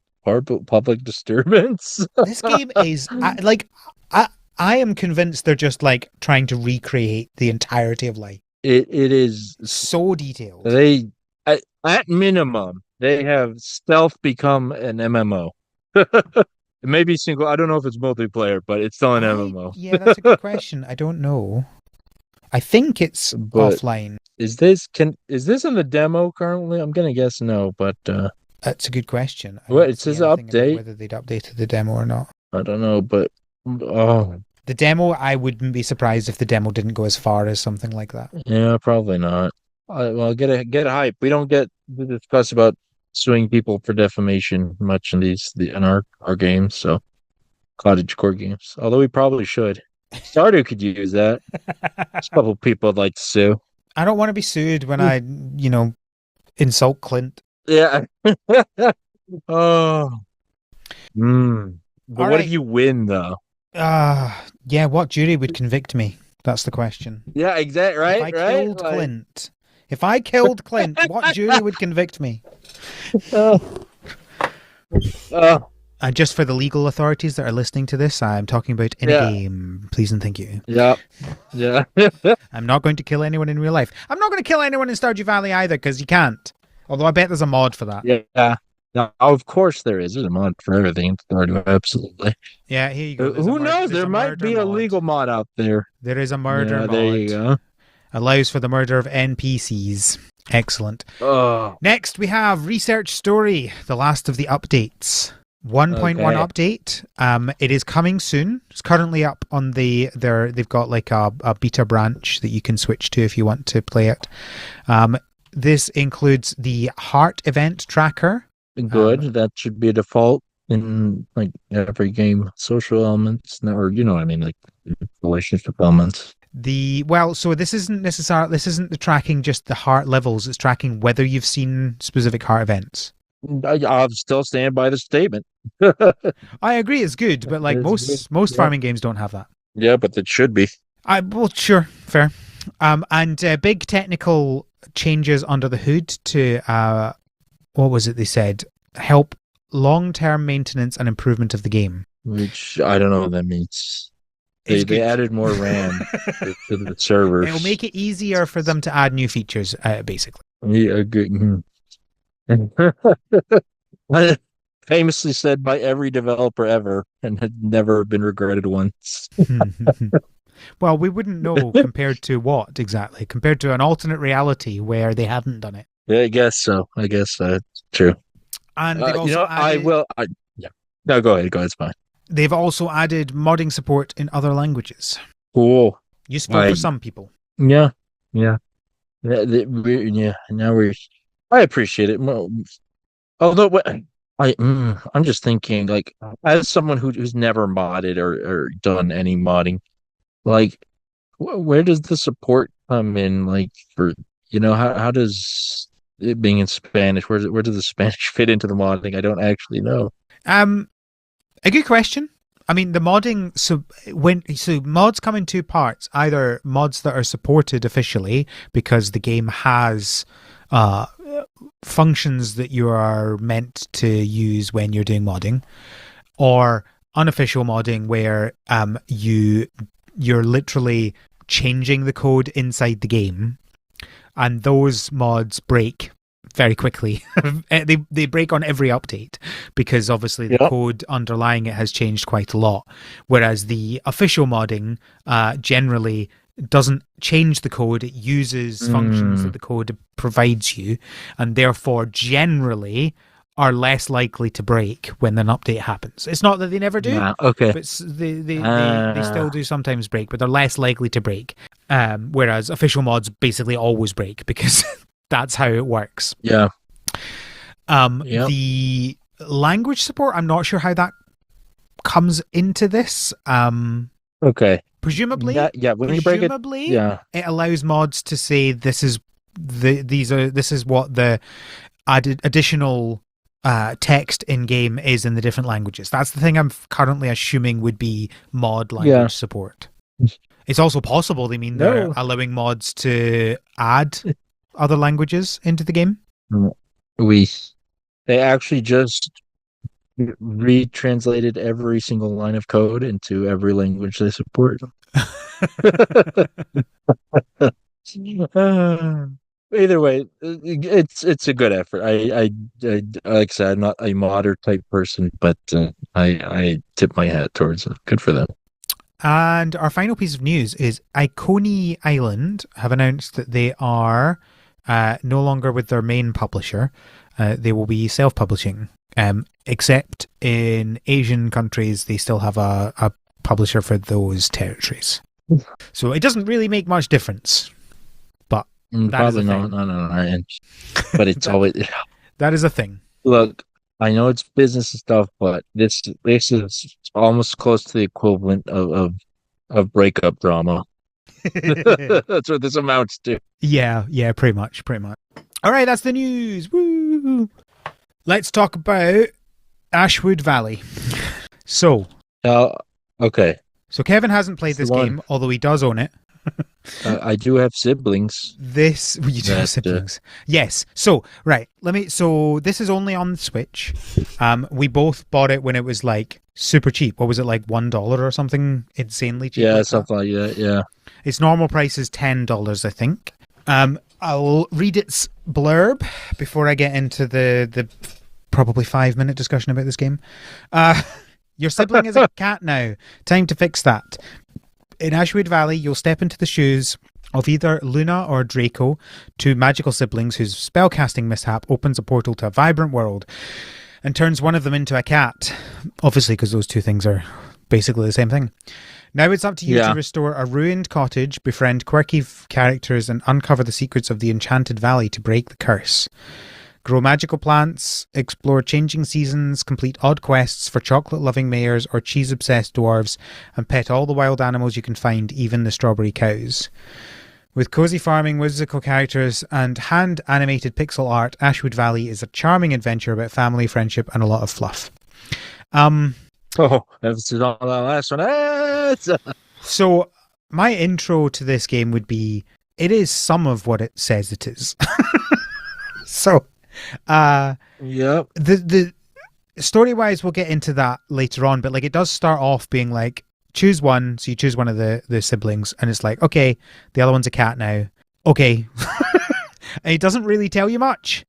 public disturbance. This game is like I I am convinced they're just like trying to recreate the entirety of life. It is So detailed. they at minimum they have stealth become an MMO. It may be single. I don't know if it's multiplayer, but it's still an MMO. Yeah, that's a good question. I don't know. I think it's But offline. is this in the demo currently? I'm gonna guess no, but That's a good question. I what don't it see says anything about update. whether they'd updated the demo or not. I don't know, but oh The demo, I wouldn't be surprised if the demo didn't go as far as something like that. yeah, probably not. Well, get a hype. We don't get to discuss about suing people for defamation much in in our games, so cottage core games. Although we probably should. Stardew could use that. There's a couple people would like to sue. I don't want to be sued when I, insult Clint. Yeah. Oh. But All what if right. you win though? Yeah, what jury would convict me? That's the question. Yeah, exactly. If Right, I right. killed Clint, if I killed Clint, what jury would convict me? Oh, oh, And just for the legal authorities that are listening to this, I'm talking about in a yeah, game. Please and thank you. yeah, yeah. I'm not going to kill anyone in real life. I'm not going to kill anyone in Stardew Valley either, because you can't. Although I bet there's a mod for that. Yeah. No, of course there is. There's a mod for everything in Stardew, absolutely. Yeah, here you go. Who knows? There's There a might murder be a mod. legal mod out there. There is a murder Yeah, there you mod. go. Allows for the murder of NPCs. Excellent. Oh, Next, we have Research Story, the last of the updates. 1.1 okay. update. It is coming soon. It's currently up on they've got like a beta branch that you can switch to if you want to play it. This includes the heart event tracker. Good. That should be a default in like every game. Social elements, or you know what I mean, like relationship elements. So this isn't the tracking just the heart levels. It's tracking whether you've seen specific heart events. I'll still stand by the statement. I agree, it's good, but like It's good. most Yeah. farming games don't have that. Yeah, but it should be. Well, sure, fair. And big technical changes under the hood to what was it they said? Help long-term maintenance and improvement of the game. Which I don't know what that means. It's They good. added more RAM to the It'll servers. make it easier for them to add new features, basically. Yeah, good. Famously said by every developer ever, and had never been regretted once. Well, we wouldn't know compared to what exactly? Compared to an alternate reality where they hadn't done it. Yeah, I guess so. I guess true. And they've You also know, I added will. Yeah. No, go ahead. Go ahead. It's fine. they've also added modding support in other languages. Cool. Useful for I some people. yeah, yeah, yeah. Yeah. Now I appreciate it. Although, I'm just thinking, like, as someone who's never modded or done any modding, like, where does the support come in? Like, for how does it being in Spanish, where does the Spanish fit into the modding? I don't actually know. Um, a good question. I mean, the modding. So mods come in two parts. Either mods that are supported officially because the game has uh, functions that you are meant to use when you're doing modding, or unofficial modding where you're literally changing the code inside the game, and those mods break very quickly. They break on every update because obviously the Yep. code underlying it has changed quite a lot. Whereas the official modding generally doesn't change the code; it uses functions that Mm, the code provides you, and therefore generally are less likely to break when an update happens. It's not that they never do, okay. but they still Uh, do sometimes break, but they're less likely to break. Whereas official mods basically always break because that's how it works. yeah. Yep. The language support, I'm not sure how that comes into this. Okay. Yeah, Presumably, yeah. When you break it, presumably, yeah. it allows mods to say this is what the added additional text in game is in the different languages. That's the thing I'm currently assuming would be mod Yeah. language support. It's also possible they mean they're No. allowing mods to add other languages into the game. Mm, We they actually just retranslated every single line of code into every language they support. Uh, Either way, it's a good effort. Like I said, I'm not a modder type person, but I tip my hat towards it. Good for them. And our final piece of news is Iconi Island have announced that they are no longer with their main publisher. They will be self-publishing, except in Asian countries, they still have a publisher for those territories. So it doesn't really make much difference, but that is a Probably not, thing. not on our end, but it's that always that is a thing. look. I know it's business and stuff, but this is almost close to the equivalent of breakup drama. That's what this amounts to. Yeah, pretty much, pretty much. All right, that's the news. Woo! Let's talk about Ashwood Valley. So, Uh, okay, so Kevin hasn't played it's the this one. game, although he does own it. I do have siblings This you do have that siblings, yes. So right, let me. So this is only on the Switch. We both bought it when it was like super cheap. What was it, like $1 or something insanely cheap yeah, like that? something like that. Yeah. Its normal price is $10, I think. I'll read its blurb before I get into the probably 5 minute discussion about this game. Your sibling is a cat now. Time to fix that. In Ashwood Valley, you'll step into the shoes of either Luna or Draco, two magical siblings whose spellcasting mishap opens a portal to a vibrant world and turns one of them into a cat. Obviously, because those two things are basically the same thing. Now it's up to you to Yeah. restore a ruined cottage, befriend quirky characters, and uncover the secrets of the Enchanted Valley to break the curse. Grow magical plants, explore changing seasons, complete odd quests for chocolate-loving mayors or cheese-obsessed dwarves, and pet all the wild animals you can find, even the strawberry cows. With cozy farming, whimsical characters, and hand-animated pixel art, Ashwood Valley is a charming adventure about family, friendship, and a lot of fluff. Um, Oh, emphasis on that last one. so my intro to this game would be, it is some of what it says it is. So, uh, Yep. the story wise, we'll get into that later on, but like it does start off being like, choose one. So you choose one of the siblings, and it's like, okay, the other one's a cat now. Okay. And it doesn't really tell you much.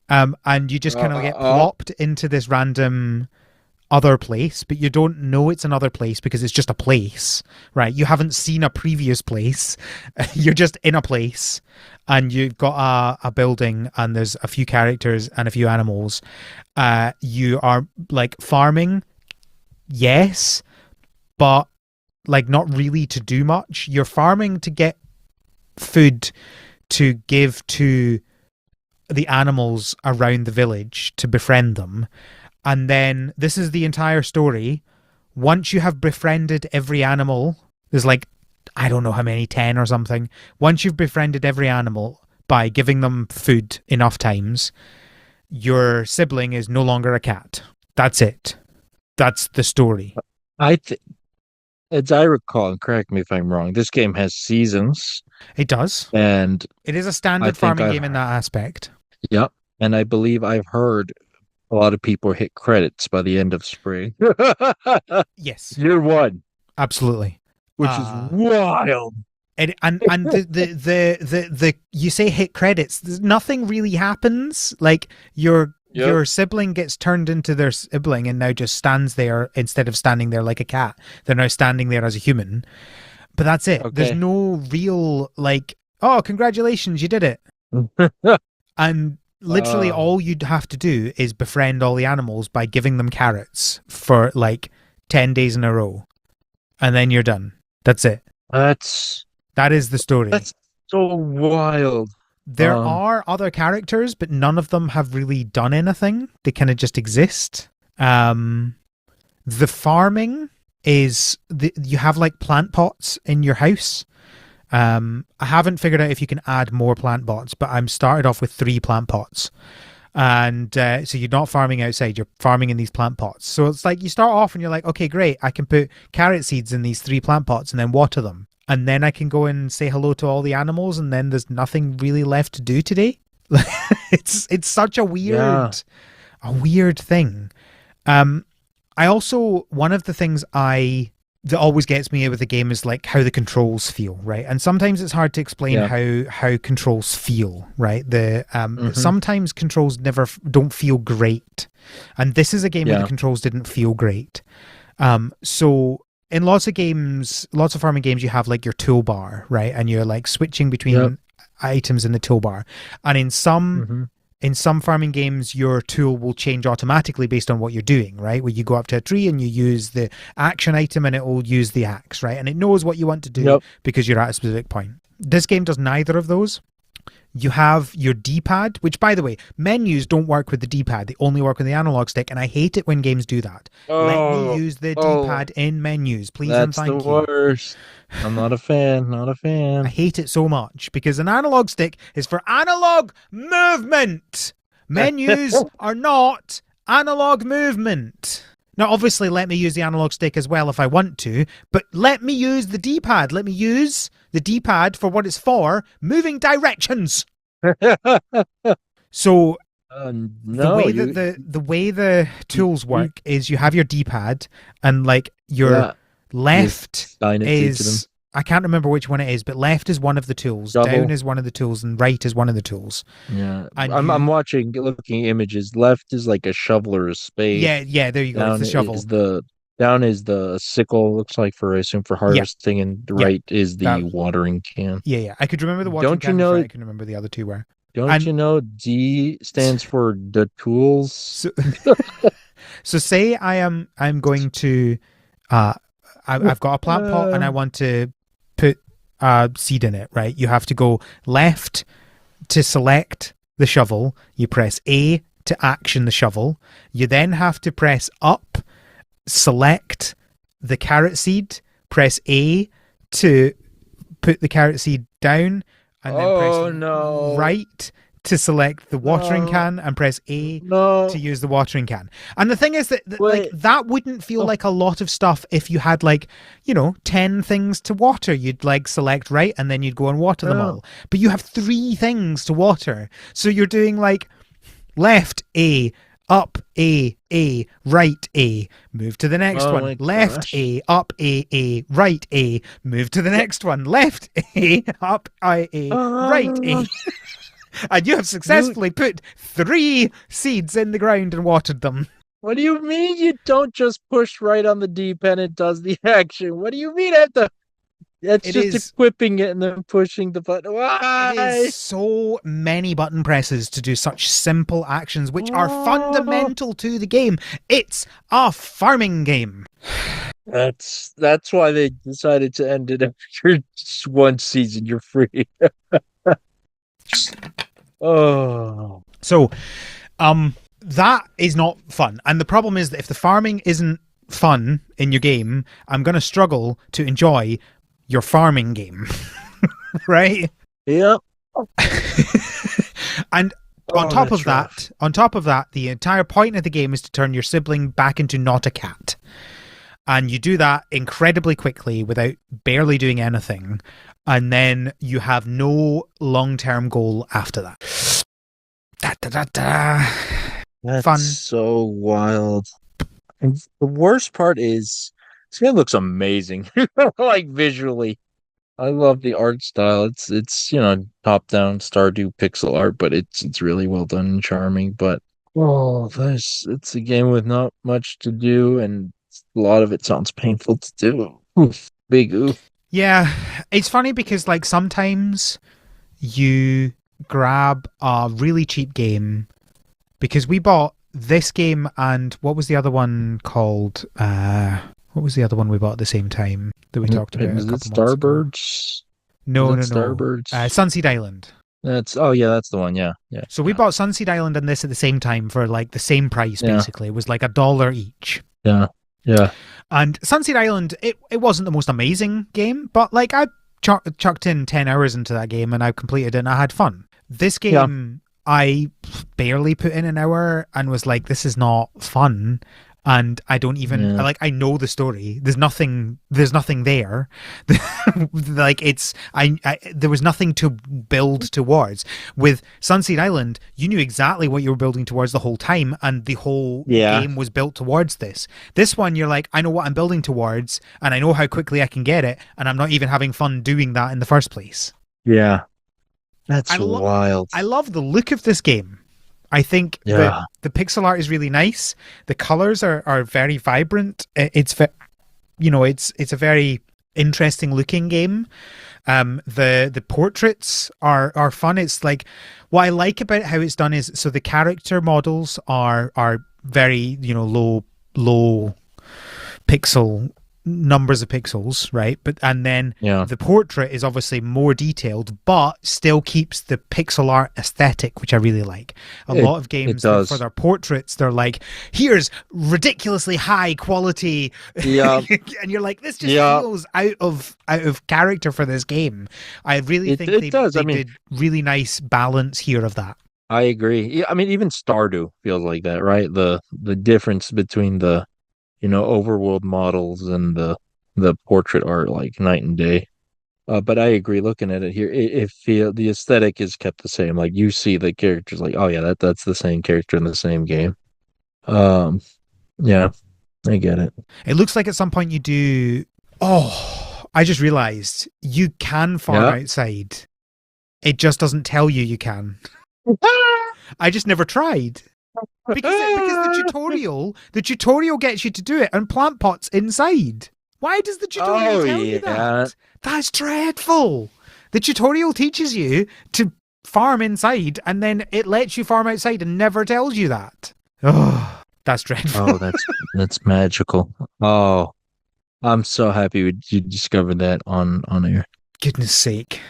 And you just kind of get Uh, plopped into this random other place, but you don't know it's another place because it's just a place, right? You haven't seen a previous place. You're just in a place, and you've got a building, and there's a few characters and a few animals. You are like farming, yes, but like not really to do much. You're farming to get food to give to the animals around the village to befriend them. And then this is the entire story. Once you have befriended every animal, there's like, I don't know how many, 10 or something. Once you've befriended every animal by giving them food enough times, your sibling is no longer a cat. That's it. That's the story. I th As I recall, and correct me if I'm wrong, this game has seasons, It does. and It is a I standard think farming I've game in that aspect. yep, and I believe I've heard a lot of people hit credits by the end of spring. Yes, Year one, absolutely. which is Uh, wild. and the you say hit credits. Nothing really happens. Like Yep. your sibling gets turned into their sibling and now just stands there instead of standing there like a cat. They're now standing there as a human. But that's it. There's Okay. no real like, oh, congratulations, you did it. And literally Uh, all you'd have to do is befriend all the animals by giving them carrots for like 10 days in a row. And then you're done. That's it. that's That is the story. that's so wild. There Um, are other characters, but none of them have really done anything. They kind of just exist. The farming you have like plant pots in your house. I haven't figured out if you can add more plant pots, but I'm started off with 3 plant pots. And so you're not farming outside, you're farming in these plant pots. So it's like you start off and you're like, okay, great, I can put carrot seeds in these 3 plant pots and then water them. And then I can go and say hello to all the animals, and then there's nothing really left to do today. It's such yeah, a weird thing. Um, I also one of the things I that always gets me with the game is like how the controls feel, right? And sometimes it's hard to explain yeah. how controls feel, right? The Hmm. sometimes controls never don't feel great, and this is a game where the Yeah, controls didn't feel great. So in lots of games, lots of farming games, you have like your toolbar, right? And you're like switching yep. between items in the toolbar. And Hmm. in some farming games, your tool will change automatically based on what you're doing, right? Where you go up to a tree and you use the action item and it will use the axe, right? And it knows what you want to do Yep. because you're at a specific point. This game does neither of those. You have your D-pad, which, by the way, menus don't work with the D-pad. They only work with the analog stick, and I hate it when games do that. Let me Oh, use the oh, D-pad in menus, please and that's the thank you. worst. I'm not a fan. Not a I fan. hate it so much because an analog stick is for analog movement. Menus are not analog movement. Now, obviously, let me use the analog stick as well if I want to, but let me use the D-pad. Let me use the D-pad for what it's for, moving directions. So No, the way the you, tools you, work is you have your D-pad and like your yeah, you left assign it to each of them. is I can't remember which one it is, but left is one of the tools, down Double. is one of the tools, and right is one of the tools. Yeah, And I'm you looking images. Left is like a shovel or a spade. yeah, there you go. It's the Down shovel. is the down is the sickle. Looks like for I assume for Yeah, harvesting, and the yeah. right is That the watering can. yeah. I could remember the watering Don't you can before know? I could remember the other two were. Don't And you know? D stands for the tools. so so say I'm going to uh I've got a plant pot and I Uh, want to put a seed in it, right? You have to go left to select the shovel, you press A to action the shovel. You then have to press up, select the carrot seed, press A to put the carrot seed down, and then press oh no, right to select the watering no, can and press A to no! use the watering can. And the thing is that like Wait. that wouldn't feel Oh, like a lot of stuff if you had like, 10 things to water. You'd like select right and then you'd go and water them no. all. But you have 3 things to water. So you're doing like left A, up A, right A, move to the next Oh one, my left gosh. A, up A, right A, move to the next one, left A, up A, right A. Oh, And you have you. successfully put 3 seeds in the ground and watered them. What do you mean you don't just push right on the D-pad and it does the action? What do you mean I have to? It's It just is equipping it and then pushing the button. it is Why? so many button presses to do such simple actions which are Oh, fundamental to the game. It's a farming game. that's why they decided to end it after just one season. You're free. Oh, So, that is not fun. And the problem is that if the farming isn't fun in your game, I'm going to struggle to enjoy your farming game, right? yep. And Oh, that's rough. on top of that, the entire point of the game is to turn your sibling back into not a cat. And you do that incredibly quickly without barely doing anything. And then you have no long-term goal after that. Da, da, da, da. That's Fun. so wild. And the worst part is this game looks amazing. Like visually. I love the art style. It's top down Stardew pixel art, but it's really well done and charming. But oh, there's it's a game with not much to do, and a lot of it sounds painful to do. Oof, big oof. Yeah, it's funny because like sometimes you grab a really cheap game because we bought this game and what was the other one called? What was the other one we bought at the same time that we talked about a Was it couple months ago? Starbirds? Was No, it no, no. Starbirds? Sunseed Island. That's oh yeah, that's the one. Yeah, yeah, So we yeah, bought Sunseed Island and this at the same time for like the same price. yeah, Basically, it was like $1 each. yeah, yeah, And Sunseed Island, it wasn't the most amazing game, but like I chucked in 10 hours into that game and I completed it and I had fun. This yeah, game, I barely put in an hour and was like, this is not fun. And I don't even yeah. like I know the story. There's nothing there. Like I there was nothing to build towards. With Sunseed Island, you knew exactly what you were building towards the whole time and the whole Yeah. game was built towards this. This one you're like, I know what I'm building towards and I know how quickly I can get it and I'm not even having fun doing that in the first place. Yeah. I That's love wild. I love the look of this game. I think that Yeah. the pixel art is really nice. The colors are very vibrant. It's a very interesting looking game. The portraits are fun. It's like what I like about how it's done is so the character models are very low pixel numbers of pixels, right? But and then Yeah. the portrait is obviously more detailed, but still keeps the pixel art aesthetic, which I really like. A It lot of it games for does. their portraits, they're like, here's ridiculously high quality, Yeah. and you're like, this just Yeah. feels out of character for this game. I really think It does. I they mean, did really nice balance here of that. I agree. Yeah, I mean, even Stardew feels like that, right? The difference between the, overworld models and the portrait art like night and day. But I agree. Looking at it here, it feel the aesthetic is kept the same. Like you see the characters, like oh yeah, that's the same character in the same game. Um, yeah, I get it. It looks like at some point you do. Oh, I just realized you can farm Yeah. outside. It just doesn't tell you you can. I just never tried because the tutorial gets you to do it and plant pots inside. Why does the tutorial Oh tell you yeah. that? That's dreadful. The tutorial teaches you to farm inside and then it lets you farm outside and never tells you that. Oh, that's dreadful. Oh, that's magical. Oh, I'm so happy you discovered that on air. Goodness sake.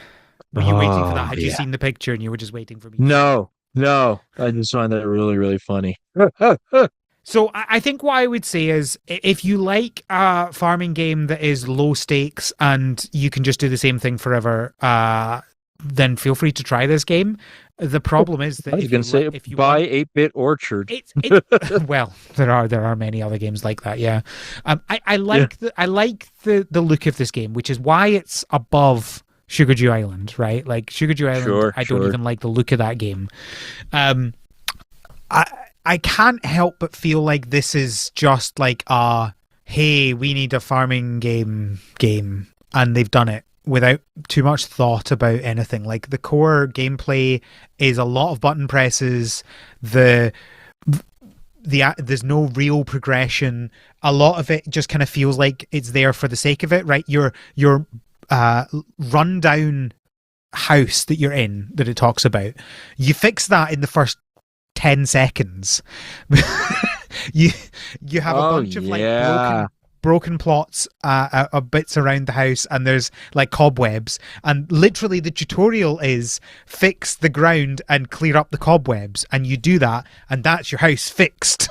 Were you waiting for that? Oh Had you yeah. seen the picture and you were just waiting for me to say it? No, no. I just find that really, really funny. So I think what I would say is if you like a farming game that is low stakes and you can just do the same thing forever, then feel free to try this game. The problem is I that was gonna say if you buy want 8-Bit Orchard. it well there are many other games like that, yeah. I Yeah, like the look of this game, which is why it's above Sugar Dew Island, right? Like Sugar Dew Island, sure, I don't sure. even like the look of that game. Um, I I can't help but feel like this is just like a hey, we need a farming game, and they've done it without too much thought about anything. Like the core gameplay is a lot of button presses. There's no real progression. A lot of it just kind of feels like it's there for the sake of it, right? Your rundown house that you're in that it talks about, you fix that in the first 10 seconds. you you have a Oh bunch of like yeah. broken plots of bits around the house, and there's like cobwebs, and literally the tutorial is fix the ground and clear up the cobwebs, and you do that, and that's your house fixed.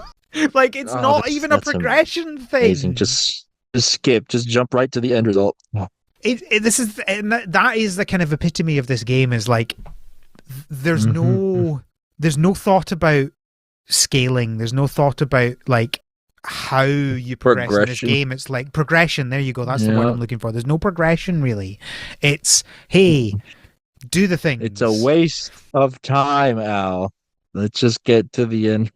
Like, it's Oh, not even a that's progression amazing. thing. Just skip, just jump right to the end result. Oh. This is, and that is the kind of epitome of this game, is like there's Mm-hmm. no thought about scaling. There's no thought about like how you progress in this Progression. game. It's like progression. There you go. That's the word Yeah. I'm looking for. There's no progression really. It's, hey, do the It's a things. waste of time, Al. Let's just get to the end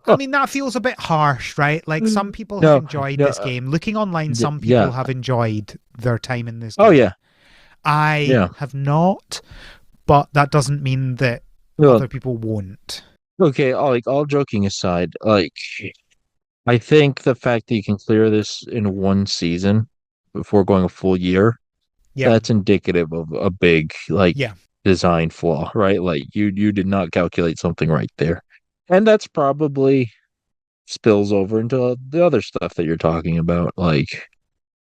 I result. mean, that feels a bit harsh, right? Like, some people have No, enjoyed no, this game. Looking online, some people yeah. have enjoyed their time in this Oh game. yeah, I yeah. have not, but that doesn't mean that Well, other people won't. okay, all joking aside, like I think the fact that you can clear this in one season before going a full year, Yeah, that's indicative of a big like yeah, design flaw, right? Like you did not calculate something right there. And that's probably spills over into the other stuff that you're talking about, like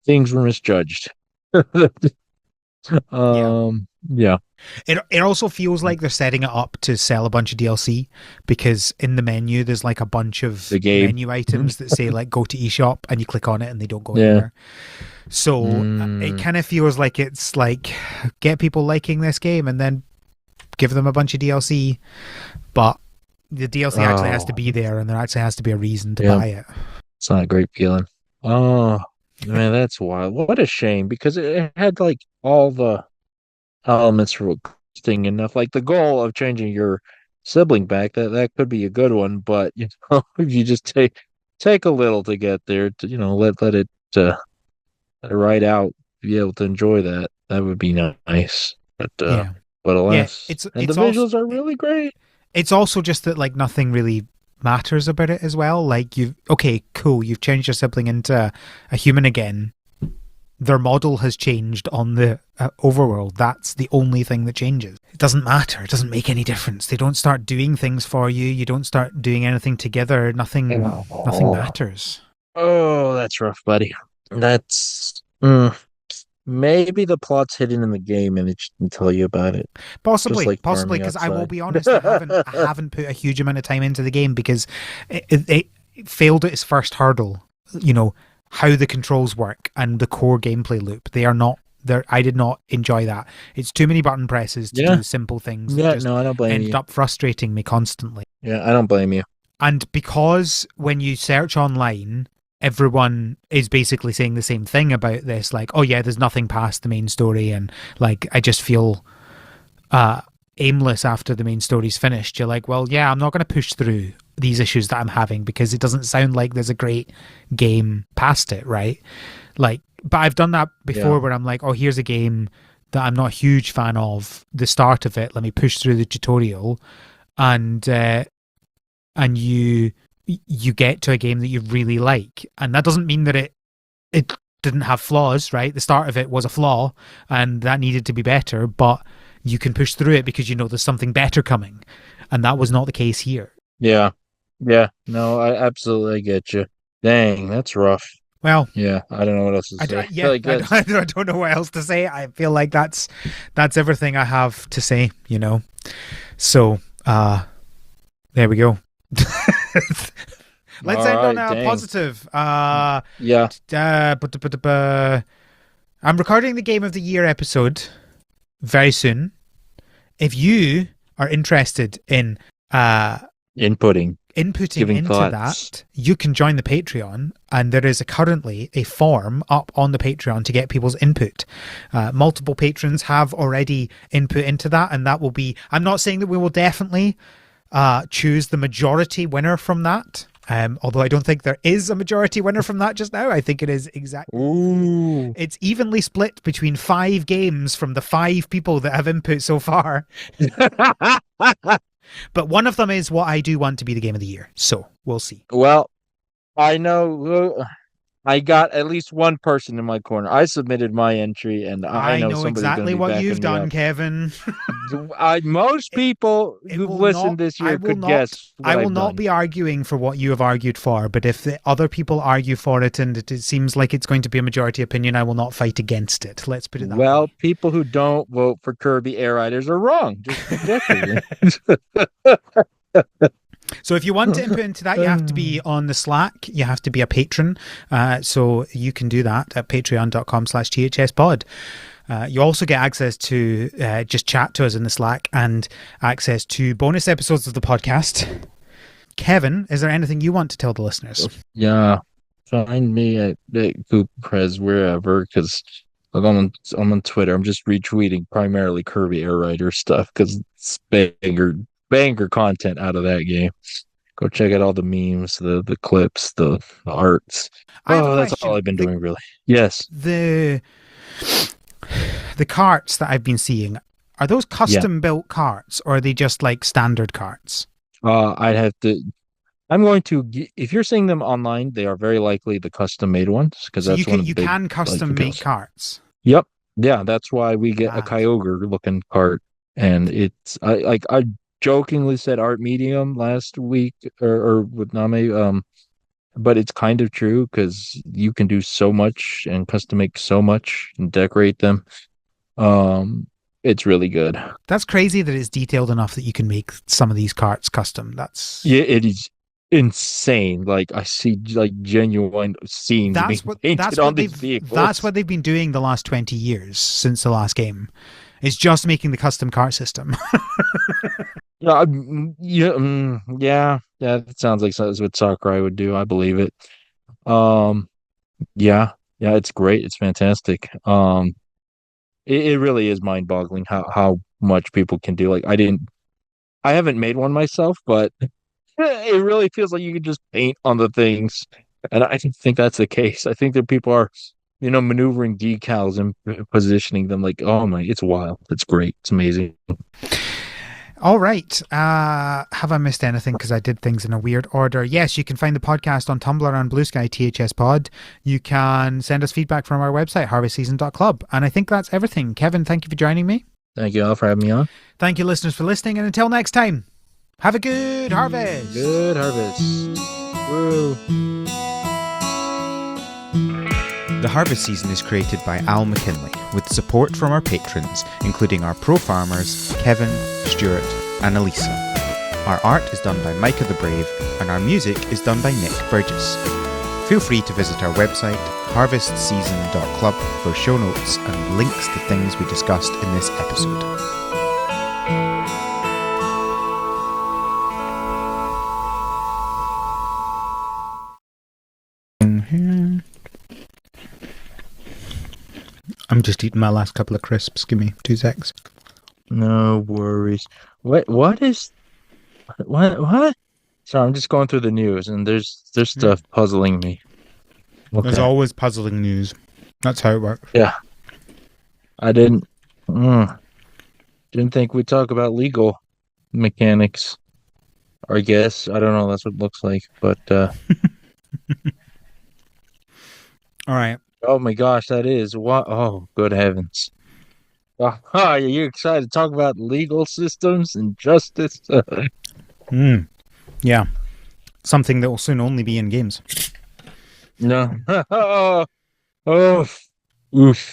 things were misjudged. yeah. Yeah. It also feels like they're setting it up to sell a bunch of DLC, because in the menu there's like a bunch The of game. menu items that say like go to eShop, and you click on it and they don't go Yeah. anywhere. So it Mm, kind of feels like it's like, get people liking this game and then give them a bunch of DLC, but the DLC actually has to oh, be there, and there actually has to be a reason to yeah. buy it. It's not a great feeling. Oh, man, that's wild. What a shame because it had like all the elements for interesting enough. Like the goal of changing your sibling back, that could be a good one, but you know, if you just take a little to get there, to let it ride out, be able to enjoy that, that would be nice. Yeah, But yeah. alas, and the visuals are really great. It's also just that like nothing really matters about it as well. Like, you've, okay, cool, you've changed your sibling into a human again. Their model has changed on the overworld. That's the only thing that changes. It doesn't matter. It doesn't make any difference. They don't start doing things for you. You don't start doing anything together. Nothing Oh, matters. oh, that's rough, buddy. That's maybe the plot's hidden in the game and it shouldn't tell you about it. Just Possibly, like possibly, farming because I will outside. be honest, I haven't put a huge amount of time into the game, because it failed at its first hurdle. You know how the controls work and the core gameplay loop. They are not there. I did not enjoy that. It's too many button presses to Yeah, do simple things that yeah, just no, I don't blame ended you. up frustrating me constantly. Yeah, I don't blame you. And because when you search online, everyone is basically saying the same thing about this, like, oh yeah, there's nothing past the main story, and like I just feel uh aimless after the main story's finished. You're like, well, yeah, I'm not going to push through these issues that I'm having, because it doesn't sound like there's a great game past it, right? Like, but I've done that Yeah, before, where I'm like, oh, here's a game that I'm not a huge fan of the start of it, let me push through the tutorial, and you get to a game that you really like, and that doesn't mean that it didn't have flaws, right? The start of it was a flaw, and that needed to be better, but you can push through it because you know there's something better coming, and that was not the case here. yeah, yeah. No, I absolutely get you. Dang, that's rough. Well, Yeah, I don't know what else to say. I feel yeah, like that's I don't know what else to say. I feel like that's everything I have to say. So there we go. Let's all end on right. a Dang. positive. Yeah. I'm recording the Game of the Year episode very soon. If you are interested in Inputting, inputting giving into thoughts. that, you can join the Patreon, and there is currently a form up on the Patreon to get people's input. Multiple patrons have already input into that, and that will be, I'm not saying that we will definitely choose the majority winner from that. Although I don't think there is a majority winner from that just now. I think it is exactly. Ooh. It's evenly split between 5 games from the 5 people that have input so far. But one of them is what I do want to be the Game of the Year. So we'll see. Well, I know I got at least one person in my corner. I submitted my entry, and I I know know somebody's going to exactly be what you've backing me done, up. Kevin. Most it, people it who've will not. listened this I year will could not. guess I what will I've not done. be arguing for what you have argued for. But if the other people argue for it, and it seems like it's going to be a majority opinion, I will not fight against it. Let's put it that Well, way. people who don't vote for Kirby Air Riders are wrong, just objectively. So if you want to input into that, you have to be on the Slack. You have to be a patron. So you can do that at patreon.com/thspod. You also get access to just chat to us in the Slack and access to bonus episodes of the podcast. Kevin, is there anything you want to tell the listeners? Yeah, find me at Poop Prez wherever, because like I'm on Twitter. I'm just retweeting primarily Kirby Air Rider stuff because it's banger content out of that game. Go check out all the memes, the clips, the arts. I have a Oh, that's all question. I've been doing really. Yes. The the carts that I've been seeing, are those Yeah. custom built carts or are they just like standard carts? I'd have to. I'm going to. If you're seeing them online, they are very likely the custom made ones because So that's one of the you big can like custom make appeals. carts. Yep. Yeah, that's why we get a Mad. Kyogre looking cart, and it's I jokingly said art medium last week or with Name, but it's kind of true because you can do so much and custom make so much and decorate them. It's really good. That's crazy that it's detailed enough that you can make some of these carts custom. Yeah, it is insane. Like I see like genuine scenes being painted on these that's vehicles. what they've been doing the last 20 years since the last game. It's just making the custom cart system. Yeah, yeah. That sounds like that's what Sakurai would do. I believe it. Um, yeah, yeah. It's great. It's fantastic. It really is mind-boggling how much people can do. Like I haven't made one myself, but it really feels like you can just paint on the things, and I think that's the case. I think that people are, maneuvering decals and positioning them like, oh my, it's wild. It's great. It's amazing. All right. Have I missed anything? Because I did things in a weird order. Yes, you can find the podcast on Tumblr and Blue Sky, THS Pod. You can send us feedback from our website, harvestseason.club. And I think that's everything. Kevin, thank you for joining me. Thank you all for having me on. Thank you, listeners, for listening. And until next time, have a good harvest. Good harvest. Woo. The Harvest Season is created by Al McKinley, with support from our patrons, including our pro farmers, Kevin, Stuart, and Elisa. Our art is done by Micah the Brave, and our music is done by Nick Burgess. Feel free to visit our website, harvestseason.club, for show notes and links to things we discussed in this episode. I'm just eating my last couple of crisps. Give me 2 secs. No worries. What is what? Sorry, I'm just going through the news and there's stuff puzzling me. There's Okay. always puzzling news. That's how it works. Yeah. I didn't think we'd talk about legal mechanics. Or I guess. I don't know, that's what it looks like. But All right. oh my gosh, that is what, oh good heavens. Are you excited to talk about legal systems and justice? Yeah. Something that will soon only be in games. No. Oh, oof.